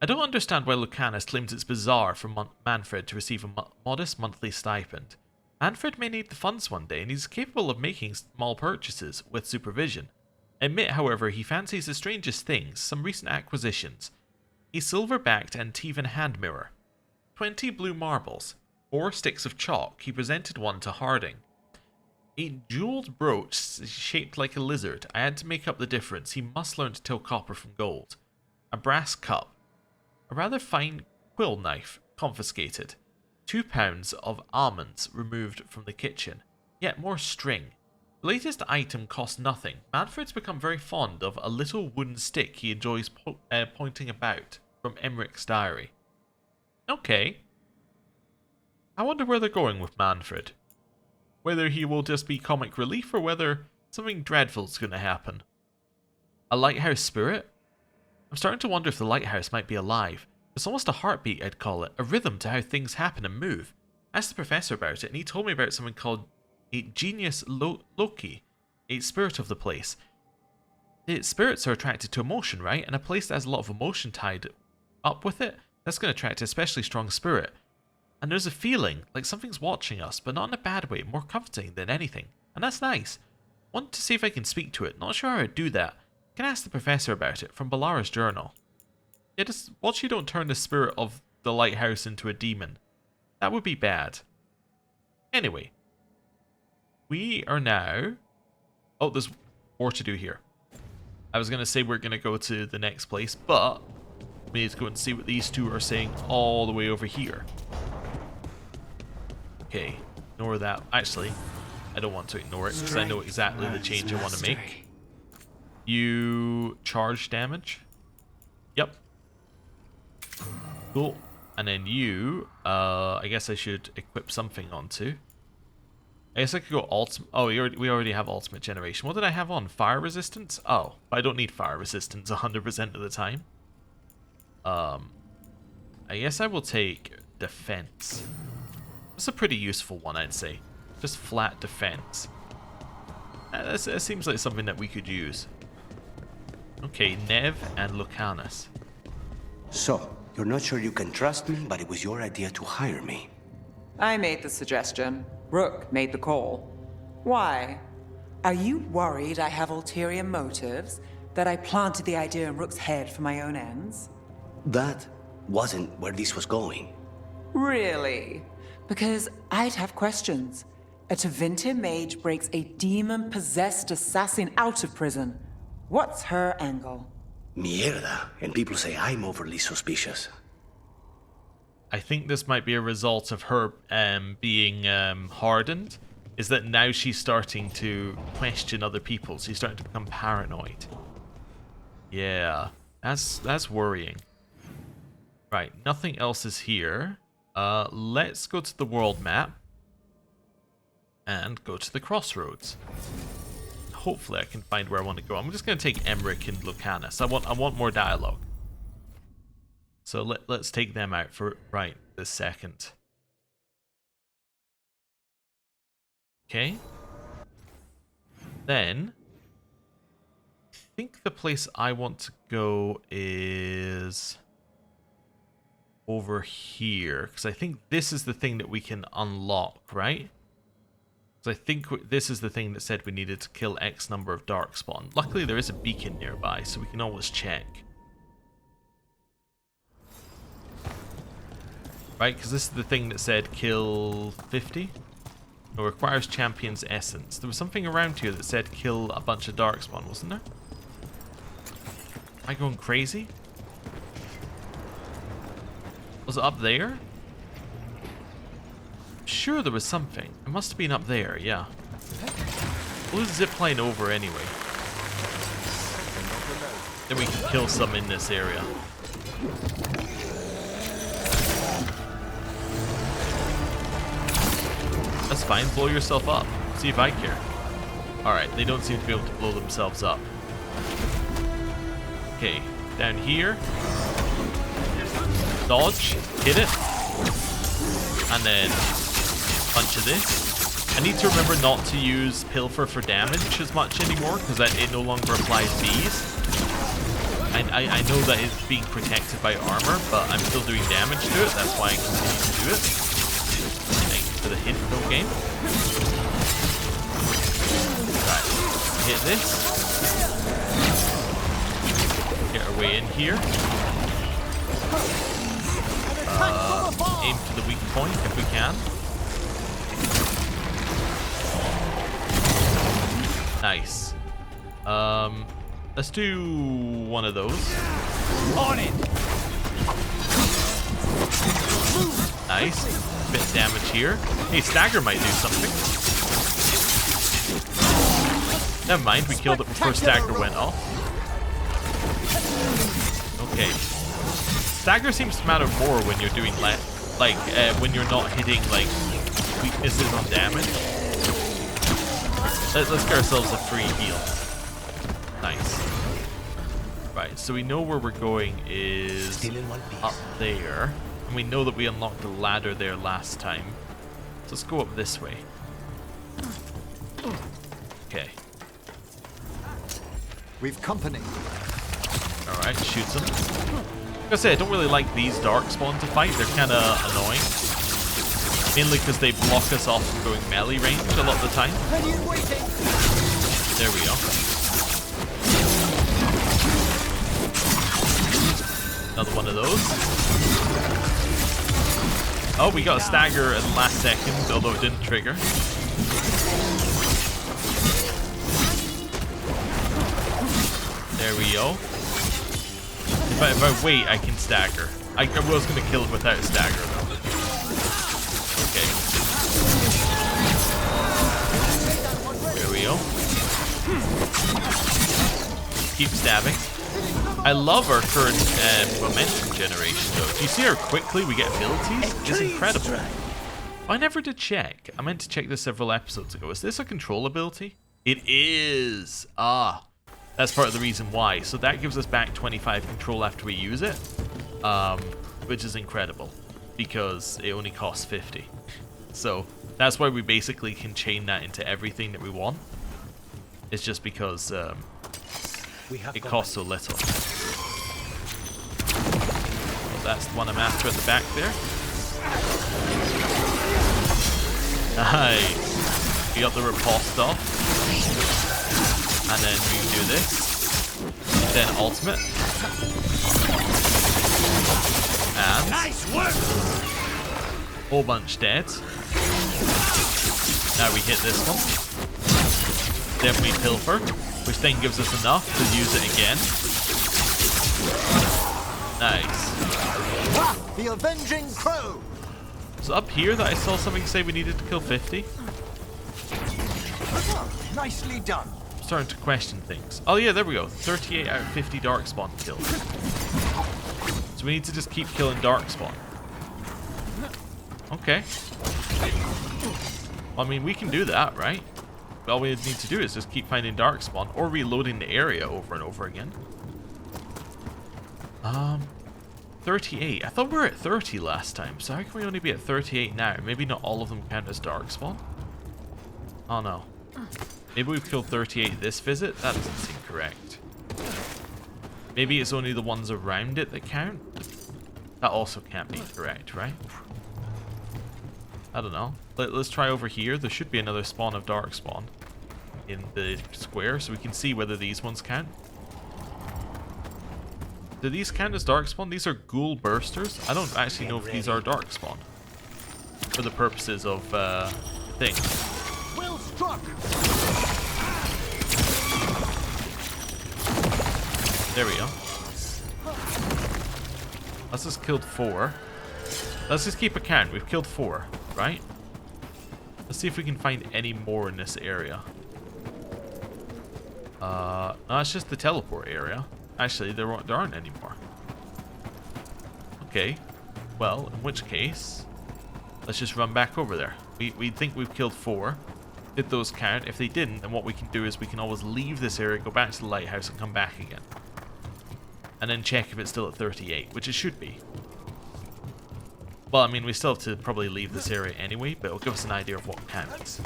I don't understand why Lucanus claims it's bizarre for Manfred to receive a modest monthly stipend. Manfred may need the funds one day, and he's capable of making small purchases with supervision. Admit, however, he fancies the strangest things, some recent acquisitions. A silver-backed Antivan hand mirror. 20 blue marbles. 4 sticks of chalk. He presented one to Harding. A jeweled brooch shaped like a lizard. I had to make up the difference. He must learn to tell copper from gold. A brass cup. A rather fine quill knife confiscated. 2 pounds of almonds removed from the kitchen. Yet more string. The latest item cost nothing. Manfred's become very fond of a little wooden stick he enjoys pointing about, from Emmerich's diary. Okay. I wonder where they're going with Manfred. Whether he will just be comic relief or whether something dreadful's going to happen. A lighthouse spirit? I'm starting to wonder if the lighthouse might be alive. It's almost a heartbeat, I'd call it, a rhythm to how things happen and move. I asked the professor about it, and he told me about something called a genius loci, a spirit of the place. The spirits are attracted to emotion, right? And a place that has a lot of emotion tied up with it, that's going to attract a especially strong spirit. And there's a feeling like something's watching us, but not in a bad way, more comforting than anything. And that's nice. Want to see if I can speak to it. Not sure how I'd do that. Can ask the professor about it, from Bellara's journal. Yeah, just watch you don't turn the spirit of the lighthouse into a demon. That would be bad. Anyway. We are now Oh, there's more to do here. I was going to say we're going to go to the next place, but we need to go and see what these two are saying all the way over here. Okay, ignore that. Actually, I don't want to ignore it because I know exactly the change I want to make. You charge damage. Yep. Cool. And then you, I guess I should equip something onto. I guess I could go ultimate. Oh, we already have ultimate generation. What did I have on? Fire resistance? Oh, I don't need fire resistance 100% of the time. I guess I will take defense. That's a pretty useful one, I'd say. Just flat defense. That seems like something that we could use. Okay, Nev and Lucanus. So, you're not sure you can trust me, but it was your idea to hire me. I made the suggestion. Rook made the call. Why? Are you worried I have ulterior motives? That I planted the idea in Rook's head for my own ends? That wasn't where this was going. Really? Because I'd have questions. A Tevinter mage breaks a demon-possessed assassin out of prison. What's her angle? Mierda. And people say I'm overly suspicious. I think this might be a result of her being hardened. Is that now she's starting to question other people. She's starting to become paranoid. Yeah, that's worrying. Right, nothing else is here. Let's go to the world map and go to the crossroads. Hopefully I can find where I want to go. I'm just going to take Emmerich and Lucanus. I want more dialogue. So let's take them out for right this second. Okay. Then I think the place I want to go is over here, because I think this is the thing that we can unlock, right? Because I think this is the thing that said we needed to kill X number of darkspawn. Luckily there is a beacon nearby, so we can always check. Right, because this is the thing that said kill 50. It requires champion's essence. There was something around here that said kill a bunch of darkspawn, wasn't there? Am I going crazy? Was it up there? Sure there was something. It must have been up there, yeah. We'll zip line over anyway. Then we can kill some in this area. That's fine, blow yourself up. See if I care. Alright, they don't seem to be able to blow themselves up. Okay, down here. Dodge, hit it. And then bunch of this. I need to remember not to use Pilfer for damage as much anymore, because it no longer applies bees. I know that it's being protected by armor, but I'm still doing damage to it. That's why I continue to do it. For the hint, no game. Right, hit this. Get our way in here. Aim for the weak point if we can. Nice. Let's do one of those. On it. Nice. Bit of damage here. Hey, Stagger might do something. Never mind, we killed it before Stagger went off. Okay. Stagger seems to matter more when you're doing when you're not hitting like weaknesses on damage. Let's get ourselves a free heal. Nice. Right, so we know where we're going is up there. And we know that we unlocked the ladder there last time. So let's go up this way. Okay. We've company. Alright, shoots them. Like I say, I don't really like these darkspawn to fight. They're kind of annoying. Mainly because they block us off from going melee range a lot of the time. There we go. Another one of those. Oh, we got a stagger at the last second, although it didn't trigger. There we go. If I wait, I can stagger. I was going to kill it without a stagger, though. Okay. There we go. Keep stabbing. I love our current momentum generation, though. Do you see how quickly we get abilities? It's incredible. I never did check. I meant to check this several episodes ago. Is this a control ability? It is. Ah. That's part of the reason why. So that gives us back 25 control after we use it. Which is incredible. Because it only costs 50. So that's why we basically can chain that into everything that we want. It's just because it costs so little. Well, that's the one I'm after at the back there. Nice. We got the riposte off. And then we do this. Then ultimate. And nice work. Whole bunch dead. Now we hit this one. Then we pilfer, which then gives us enough to use it again. Nice. The avenging crow. So up here that I saw something say we needed to kill 50. Nicely done. I'm starting to question things. Oh yeah, there we go. 38 out of 50 darkspawn kills. So we need to just keep killing darkspawn. Okay. Well, I mean, we can do that, right? All we need to do is just keep finding darkspawn or reloading the area over and over again. 38. I thought we were at 30 last time, so how can we only be at 38 now? Maybe not all of them count as darkspawn? Oh no. Maybe we've killed 38 this visit? That doesn't seem correct. Maybe it's only the ones around it that count? That also can't be correct, right? I don't know. Let's try over here. There should be another spawn of darkspawn in the square, so we can see whether these ones count. Do these count as darkspawn? These are ghoul bursters. I don't actually know if these are darkspawn for the purposes of things. Well struck. There we go. Let's just killed 4. Let's just keep a count. We've killed 4, right? Let's see if we can find any more in this area. No, it's just the teleport area. Actually, there aren't any more. Okay. Well, in which case, let's just run back over there. We think we've killed 4. Did those count? If they didn't, then what we can do is we can always leave this area, go back to the lighthouse, and come back again. And then check if it's still at 38, which it should be. Well, I mean, we still have to probably leave this area anyway, but it'll give us an idea of what counts.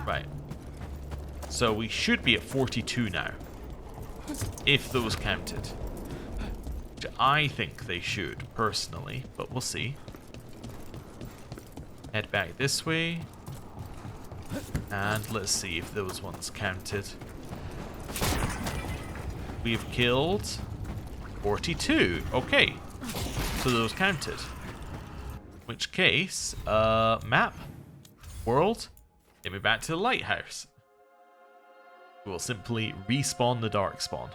Right. So we should be at 42 now. If those counted. Which I think they should, personally, but we'll see. Head back this way. And let's see if those ones counted. We've killed 42. Okay. So those counted. In which case, map, world, get me back to the lighthouse. We'll simply respawn the darkspawn.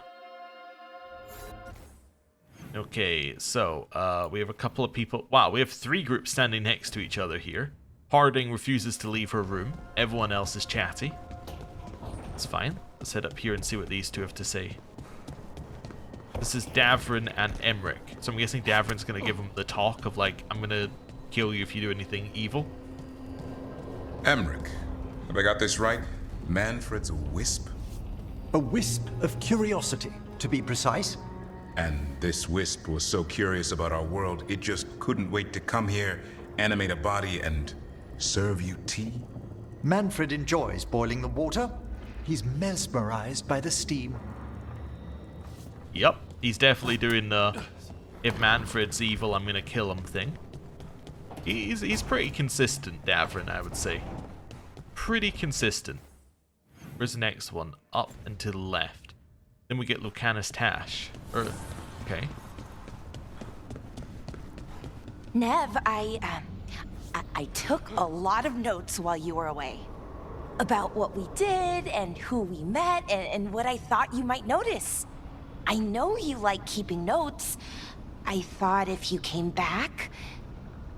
Okay, so we have a couple of people. Wow, we have 3 groups standing next to each other here. Harding refuses to leave her room. Everyone else is chatty. It's fine. Let's head up here and see what these two have to say. This is Davrin and Emmerich. So I'm guessing Davrin's going to give him the talk of like, I'm going to kill you if you do anything evil. Emmerich, have I got this right? Manfred's a wisp? A wisp of curiosity, to be precise. And this wisp was so curious about our world, it just couldn't wait to come here, animate a body, and serve you tea? Manfred enjoys boiling the water. He's mesmerized by the steam. Yep, he's definitely doing the if Manfred's evil, I'm gonna kill him thing. He's pretty consistent, Davrin, I would say. Pretty consistent. Where's the next one? Up and to the left. Then we get Lucanus Tash. Okay. Nev, I took a lot of notes while you were away. about what we did and who we met and what I thought you might notice. I know you like keeping notes. I thought if you came back,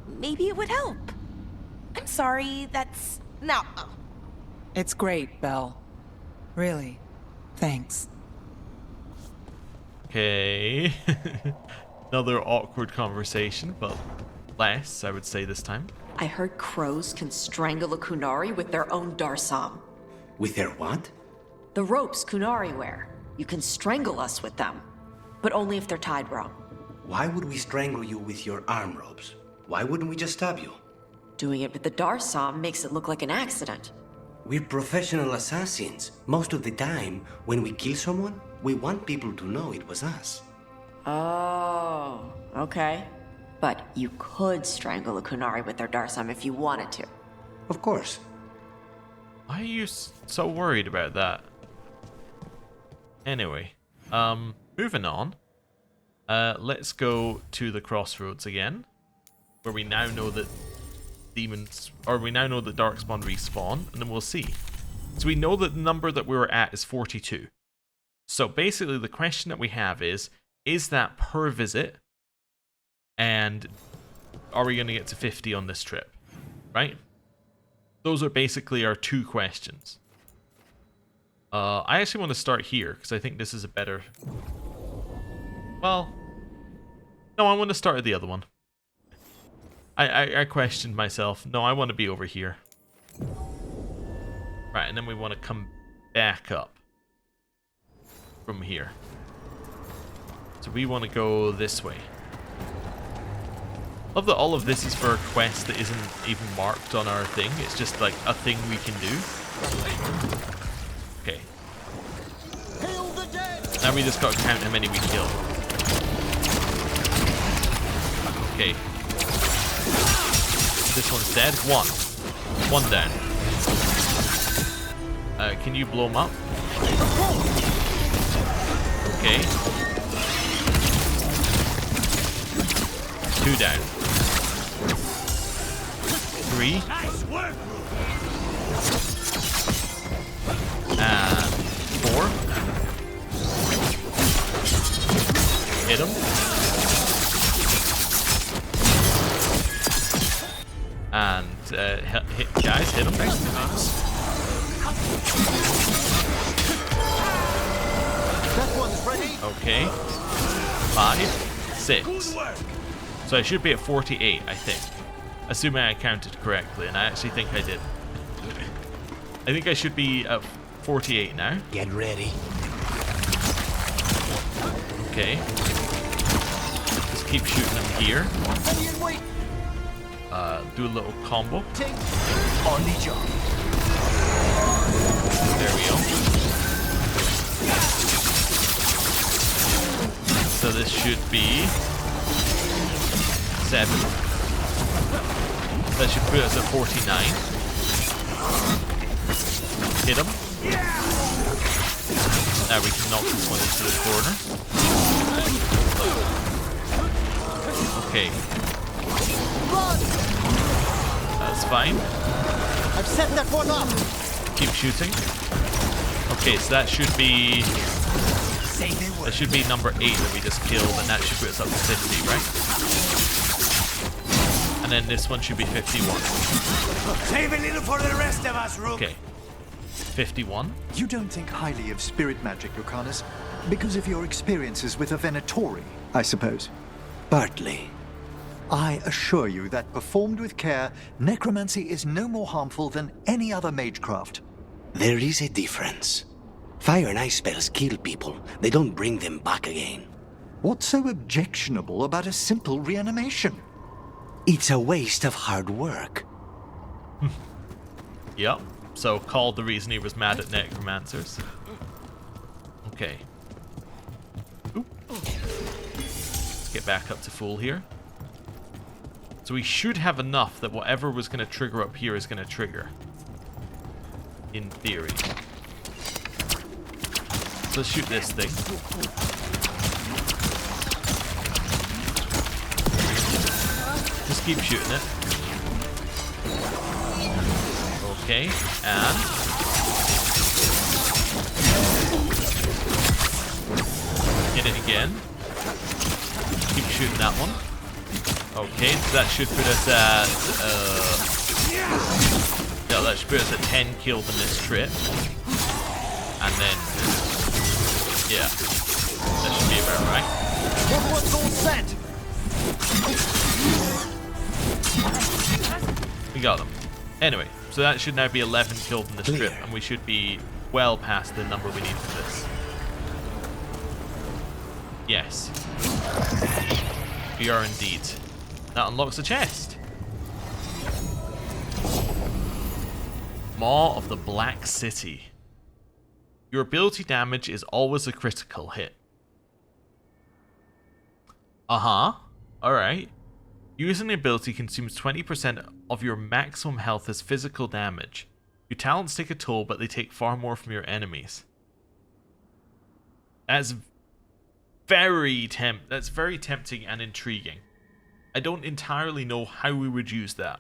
maybe it would help. I'm sorry, that's... No. It's great, Belle. Really. Thanks. Okay. Another awkward conversation, but less, I would say, this time. I heard crows can strangle a Kunari with their own Darsam. With their what? The ropes Kunari wear. You can strangle us with them, but only if they're tied wrong. Why would we strangle you with your arm ropes? Why wouldn't we just stab you? Doing it with the Darsam makes it look like an accident. We're professional assassins. Most of the time, when we kill someone, we want people to know it was us. Oh, okay. But you could strangle a Kunari with their Darsam if you wanted to. Of course. Why are you so worried about that? Anyway, moving on. Let's go to the crossroads again, where we now know that demons, or we now know that Darkspawn respawn, and then we'll see. So we know that the number that we were at is 42. So basically the question that we have is that per visit? And are we going to get to 50 on this trip? Right? Those are basically our two questions. I actually want to start here, because I think this is a better... Well... No, I want to start at the other one. I questioned myself. No, I want to be over here. Right, and then we want to come back up from here. So we want to go this way. Love that all of this is for a quest that isn't even marked on our thing. It's just like a thing we can do. Okay. Now we just got to count how many we kill. Okay. This one's dead. One down. Can you blow him up? Okay. 2 down. 3. And 4. Hit him. And guys, hit him. Okay. 5, 6. So I should be at 48, I think. Assuming I counted correctly, and I actually think I did. I think I should be at 48 now. Get ready. Okay. Just keep shooting them here. Do a little combo. On the job. There we go. So this should be 7. That should put us at 49. Hit him. Now we can knock this one into the corner. Okay. That's fine. I've set that one up. Keep shooting. Okay, so that should be... That should be number 8 that we just killed, and that should put us up to 50, right? And then this one should be 51. Save a little for the rest of us, Rook. Okay. 51. You don't think highly of spirit magic, Lucanus, because of your experiences with a Venatori, I suppose. Partly. I assure you that performed with care, necromancy is no more harmful than any other magecraft. There is a difference. Fire and ice spells kill people. They don't bring them back again. What's so objectionable about a simple reanimation? It's a waste of hard work. Yep. So called the reason he was mad at necromancers. Okay. Oop. Let's get back up to full here. So we should have enough that whatever was going to trigger up here is going to trigger. In theory. So let's shoot this thing. Just keep shooting it. Okay, and hit it again. Keep shooting that one. Okay, so that should put us at yeah, that should put us at 10 kills in this trip. And then yeah, that should be about right. Everyone's all set. We got them. Anyway, so that should now be 11 killed in this trip, and we should be well past the number we need for this. Yes. We are indeed. That unlocks a chest. Maw of the Black City. Your ability damage is always a critical hit. Alright. Using the ability consumes 20% of your maximum health as physical damage. Your talents take a toll, but they take far more from your enemies. That's very tempting and intriguing. I don't entirely know how we would use that.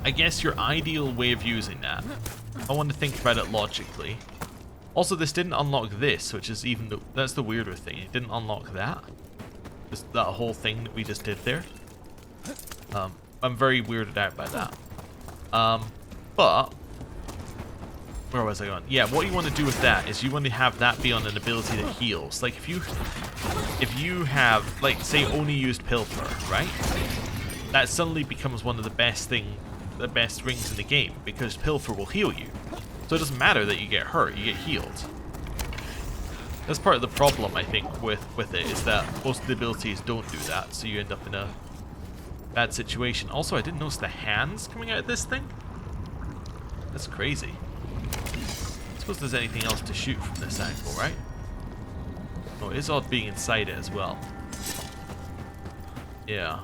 I guess your ideal way of using that, I want to think about it logically. Also, this didn't unlock this, which is that's the weirder thing. It didn't unlock that. Just that whole thing that we just did there. I'm very weirded out by that. But where was I going? Yeah, what you want to do with that is you want to have that be on an ability that heals. Like if you have, like, say, only used Pilfer, right? That suddenly becomes one of the best rings in the game, because Pilfer will heal you. So it doesn't matter that you get hurt, you get healed. That's part of the problem, I think, with it, is that most of the abilities don't do that, so you end up in a bad situation. Also, I didn't notice the hands coming out of this thing. That's crazy. I suppose there's anything else to shoot from this angle, right? Oh, it is odd being inside it as well. Yeah.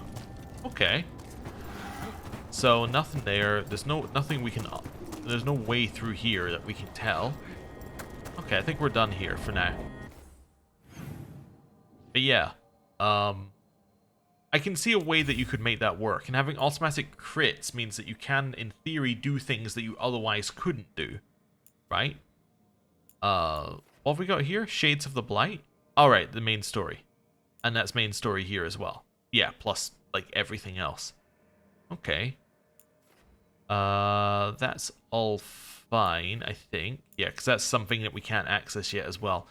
Okay. So nothing there. There's nothing we can. There's no way through here that we can tell. Okay, I think we're done here for now. But yeah, I can see a way that you could make that work, and having automatic crits means that you can, in theory, do things that you otherwise couldn't do, right? What have we got here? Shades of the Blight. All right, the main story, and that's main story here as well. Yeah, plus like everything else. Okay. That's all fine, I think. Yeah, because that's something that we can't access yet as well.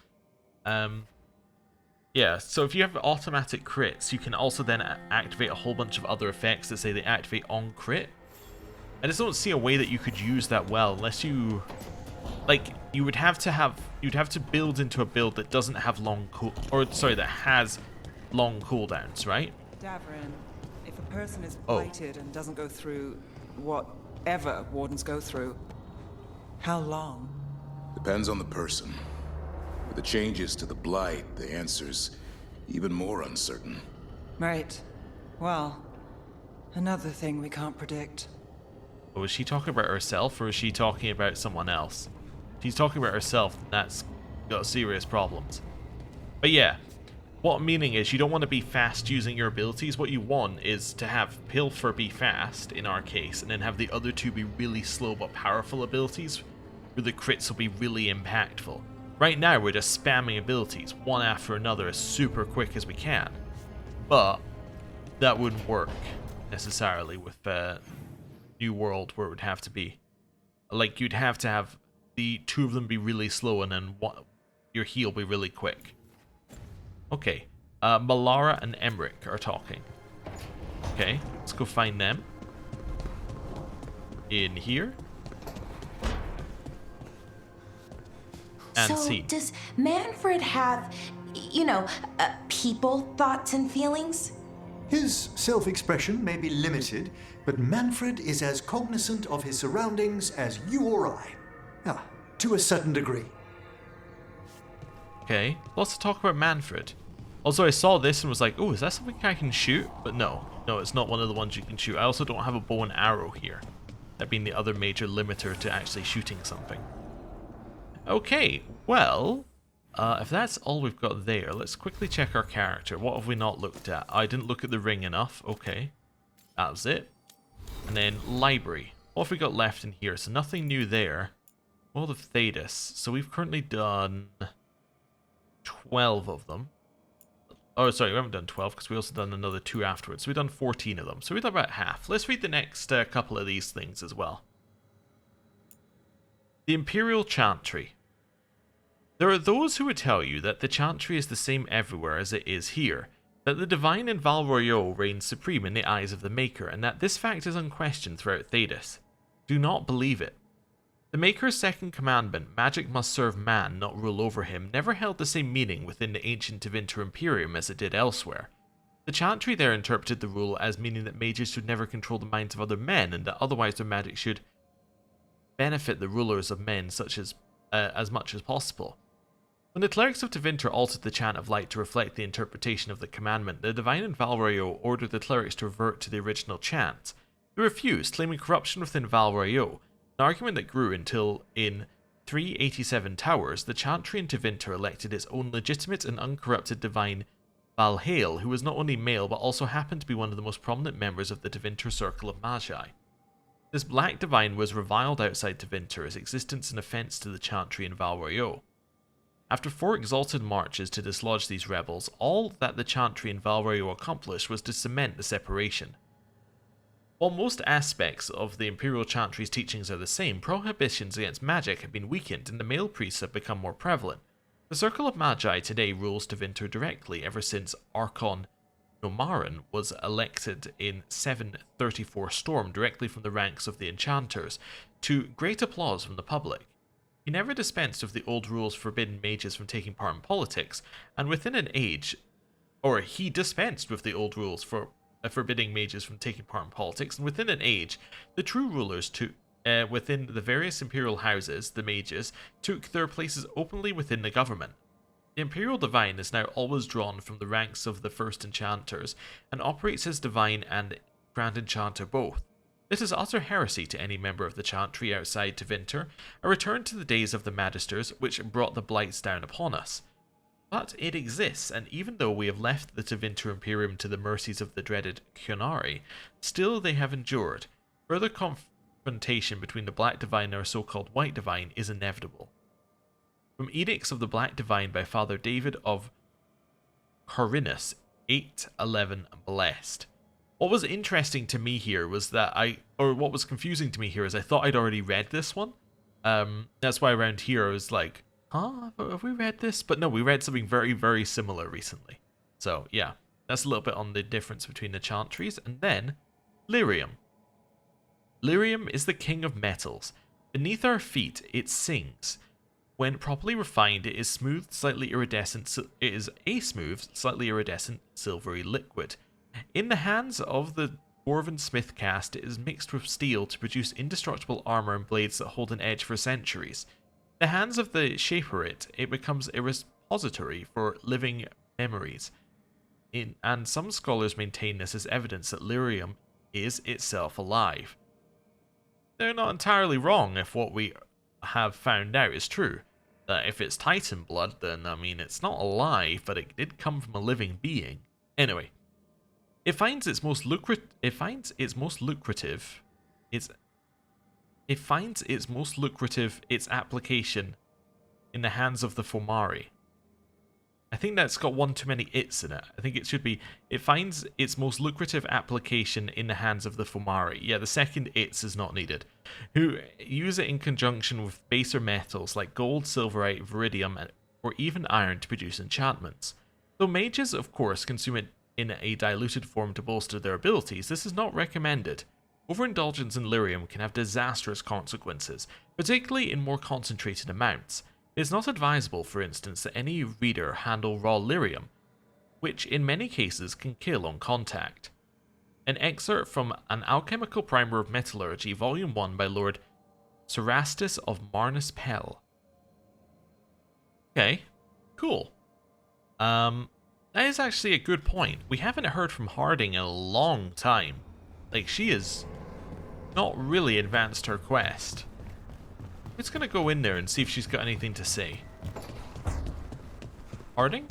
Yeah, so if you have automatic crits, you can also then activate a whole bunch of other effects that say they activate on crit. I just don't see a way that you could use that well unless you, like, you'd have to build into a build that doesn't have that has long cooldowns, right? Davrin, if a person is blighted and doesn't go through whatever wardens go through, how long? Depends on the person. With the changes to the blight, the answer's even more uncertain. Right. Well, another thing we can't predict. Oh, is she talking about herself, or is she talking about someone else? If she's talking about herself, that's got serious problems. But yeah, what I'm meaning is you don't want to be fast using your abilities. What you want is to have Pilfer be fast, in our case, and then have the other two be really slow but powerful abilities, where the crits will be really impactful. Right now, we're just spamming abilities, one after another, as super quick as we can. But that wouldn't work, necessarily, with New World, where it would have to be. Like, you'd have to have the two of them be really slow, and then your heal be really quick. Okay, Malara and Emmerich are talking. Okay, let's go find them. In here. And so, see. Does Manfred have, people, thoughts, and feelings? His self-expression may be limited, but Manfred is as cognizant of his surroundings as you or I. To a certain degree. Okay, let's talk about Manfred. Also, I saw this and was like, oh, is that something I can shoot? But no, it's not one of the ones you can shoot. I also don't have a bow and arrow here. That being the other major limiter to actually shooting something. Okay, well, if that's all we've got there, let's quickly check our character. What have we not looked at? I didn't look at the ring enough. Okay, that was it. And then library. What have we got left in here? So nothing new there. World of Thedas. So we've currently done 12 of them. Oh, sorry, we haven't done 12 because we also done another 2 afterwards. So we've done 14 of them. So we've done about half. Let's read the next couple of these things as well. The Imperial Chantry. There are those who would tell you that the Chantry is the same everywhere as it is here, that the divine in Val Royeaux reigns supreme in the eyes of the Maker, and that this fact is unquestioned throughout Thedas. Do not believe it. The Maker's second commandment, magic must serve man, not rule over him, never held the same meaning within the ancient Tevinter Imperium as it did elsewhere. The Chantry there interpreted the rule as meaning that mages should never control the minds of other men, and that otherwise their magic should benefit the rulers of men such as much as possible. When the clerics of Tevinter altered the chant of light to reflect the interpretation of the commandment, the divine in Val Royeaux ordered the clerics to revert to the original chant. They refused, claiming corruption within Val Royeaux, an argument that grew until, in 387 Towers, the Chantry in Tevinter elected its own legitimate and uncorrupted divine Valhale, who was not only male but also happened to be one of the most prominent members of the Tevinter Circle of Magi. This black divine was reviled outside Tevinter as existence an offence to the Chantry in Val Royeaux. After 4 exalted marches to dislodge these rebels, all that the Chantry in Val Royeaux accomplished was to cement the separation. While most aspects of the Imperial Chantry's teachings are the same, prohibitions against magic have been weakened and the male priests have become more prevalent. The Circle of Magi today rules Tevinter directly ever since Archon Nomarin was elected in 734 Storm directly from the ranks of the enchanters, to great applause from the public. He never dispensed with the old rules forbidding mages from taking part in politics, and within an age, or he dispensed with the old rules for forbidding mages from taking part in politics, and within an age, the true rulers within the various imperial houses, the mages, took their places openly within the government. The Imperial Divine is now always drawn from the ranks of the First Enchanters, and operates as Divine and Grand Enchanter both. This is utter heresy to any member of the Chantry outside Tevinter, a return to the days of the Magisters, which brought the blights down upon us. But it exists, and even though we have left the Tevinter Imperium to the mercies of the dreaded Qunari, still they have endured. Further confrontation between the Black Divine and our so-called White Divine is inevitable. From Edicts of the Black Divine by Father David of Corinus, 811 Blessed. What was interesting to me here was that what was confusing to me here is I thought I'd already read this one. That's why around here I was like, huh, have we read this? But no, we read something very, very similar recently. So yeah, that's a little bit on the difference between the Chantries. And then, Lyrium. Lyrium is the king of metals. Beneath our feet, it sings. When properly refined, it is smooth, slightly iridescent. It is a smooth, slightly iridescent, silvery liquid. In the hands of the dwarven smith caste, it is mixed with steel to produce indestructible armor and blades that hold an edge for centuries. In the hands of the shaper it becomes a repository for living memories. And some scholars maintain this as evidence that lyrium is itself alive. They're not entirely wrong if what we have found out is true. That if it's Titan blood, then I mean it's not alive, but it did come from a living being. Anyway, it finds its most lucrative its application in the hands of the Fomari. I think that's got one too many its in it. I think it should be, it finds its most lucrative application in the hands of the Fomari. Yeah, the second its is not needed. Who use it in conjunction with baser metals like gold, silverite, viridium, or even iron to produce enchantments. Though mages, of course, consume it in a diluted form to bolster their abilities, this is not recommended. Overindulgence in lyrium can have disastrous consequences, particularly in more concentrated amounts. It is not advisable, for instance, that any reader handle raw lyrium, which in many cases can kill on contact. An excerpt from An Alchemical Primer of Metallurgy, Volume 1 by Lord Cerastus of Marnus Pell. Okay, cool. That is actually a good point. We haven't heard from Harding in a long time. Like, she has not really advanced her quest. I'm just gonna go in there and see if she's got anything to say. Harding?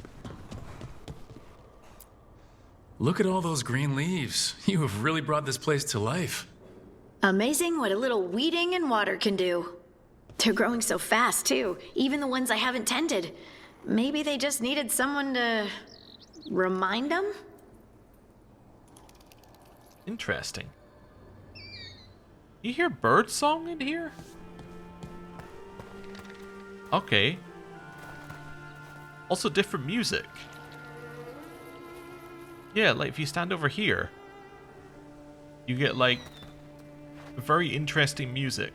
Look at all those green leaves. You have really brought this place to life. Amazing what a little weeding and water can do. They're growing so fast, too, even the ones I haven't tended. Maybe they just needed someone to remind them? Interesting. You hear bird song in here? Okay. Also different music. Yeah, like if you stand over here, you get like very interesting music.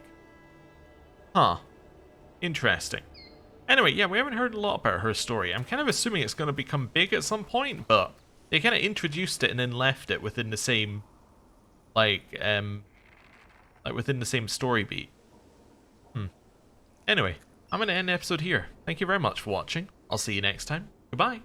Huh. Interesting. Anyway, yeah, we haven't heard a lot about her story. I'm kind of assuming it's going to become big at some point, but they kind of introduced it and then left it within the same, like within the same story beat. Anyway, I'm going to end the episode here. Thank you very much for watching. I'll see you next time. Goodbye.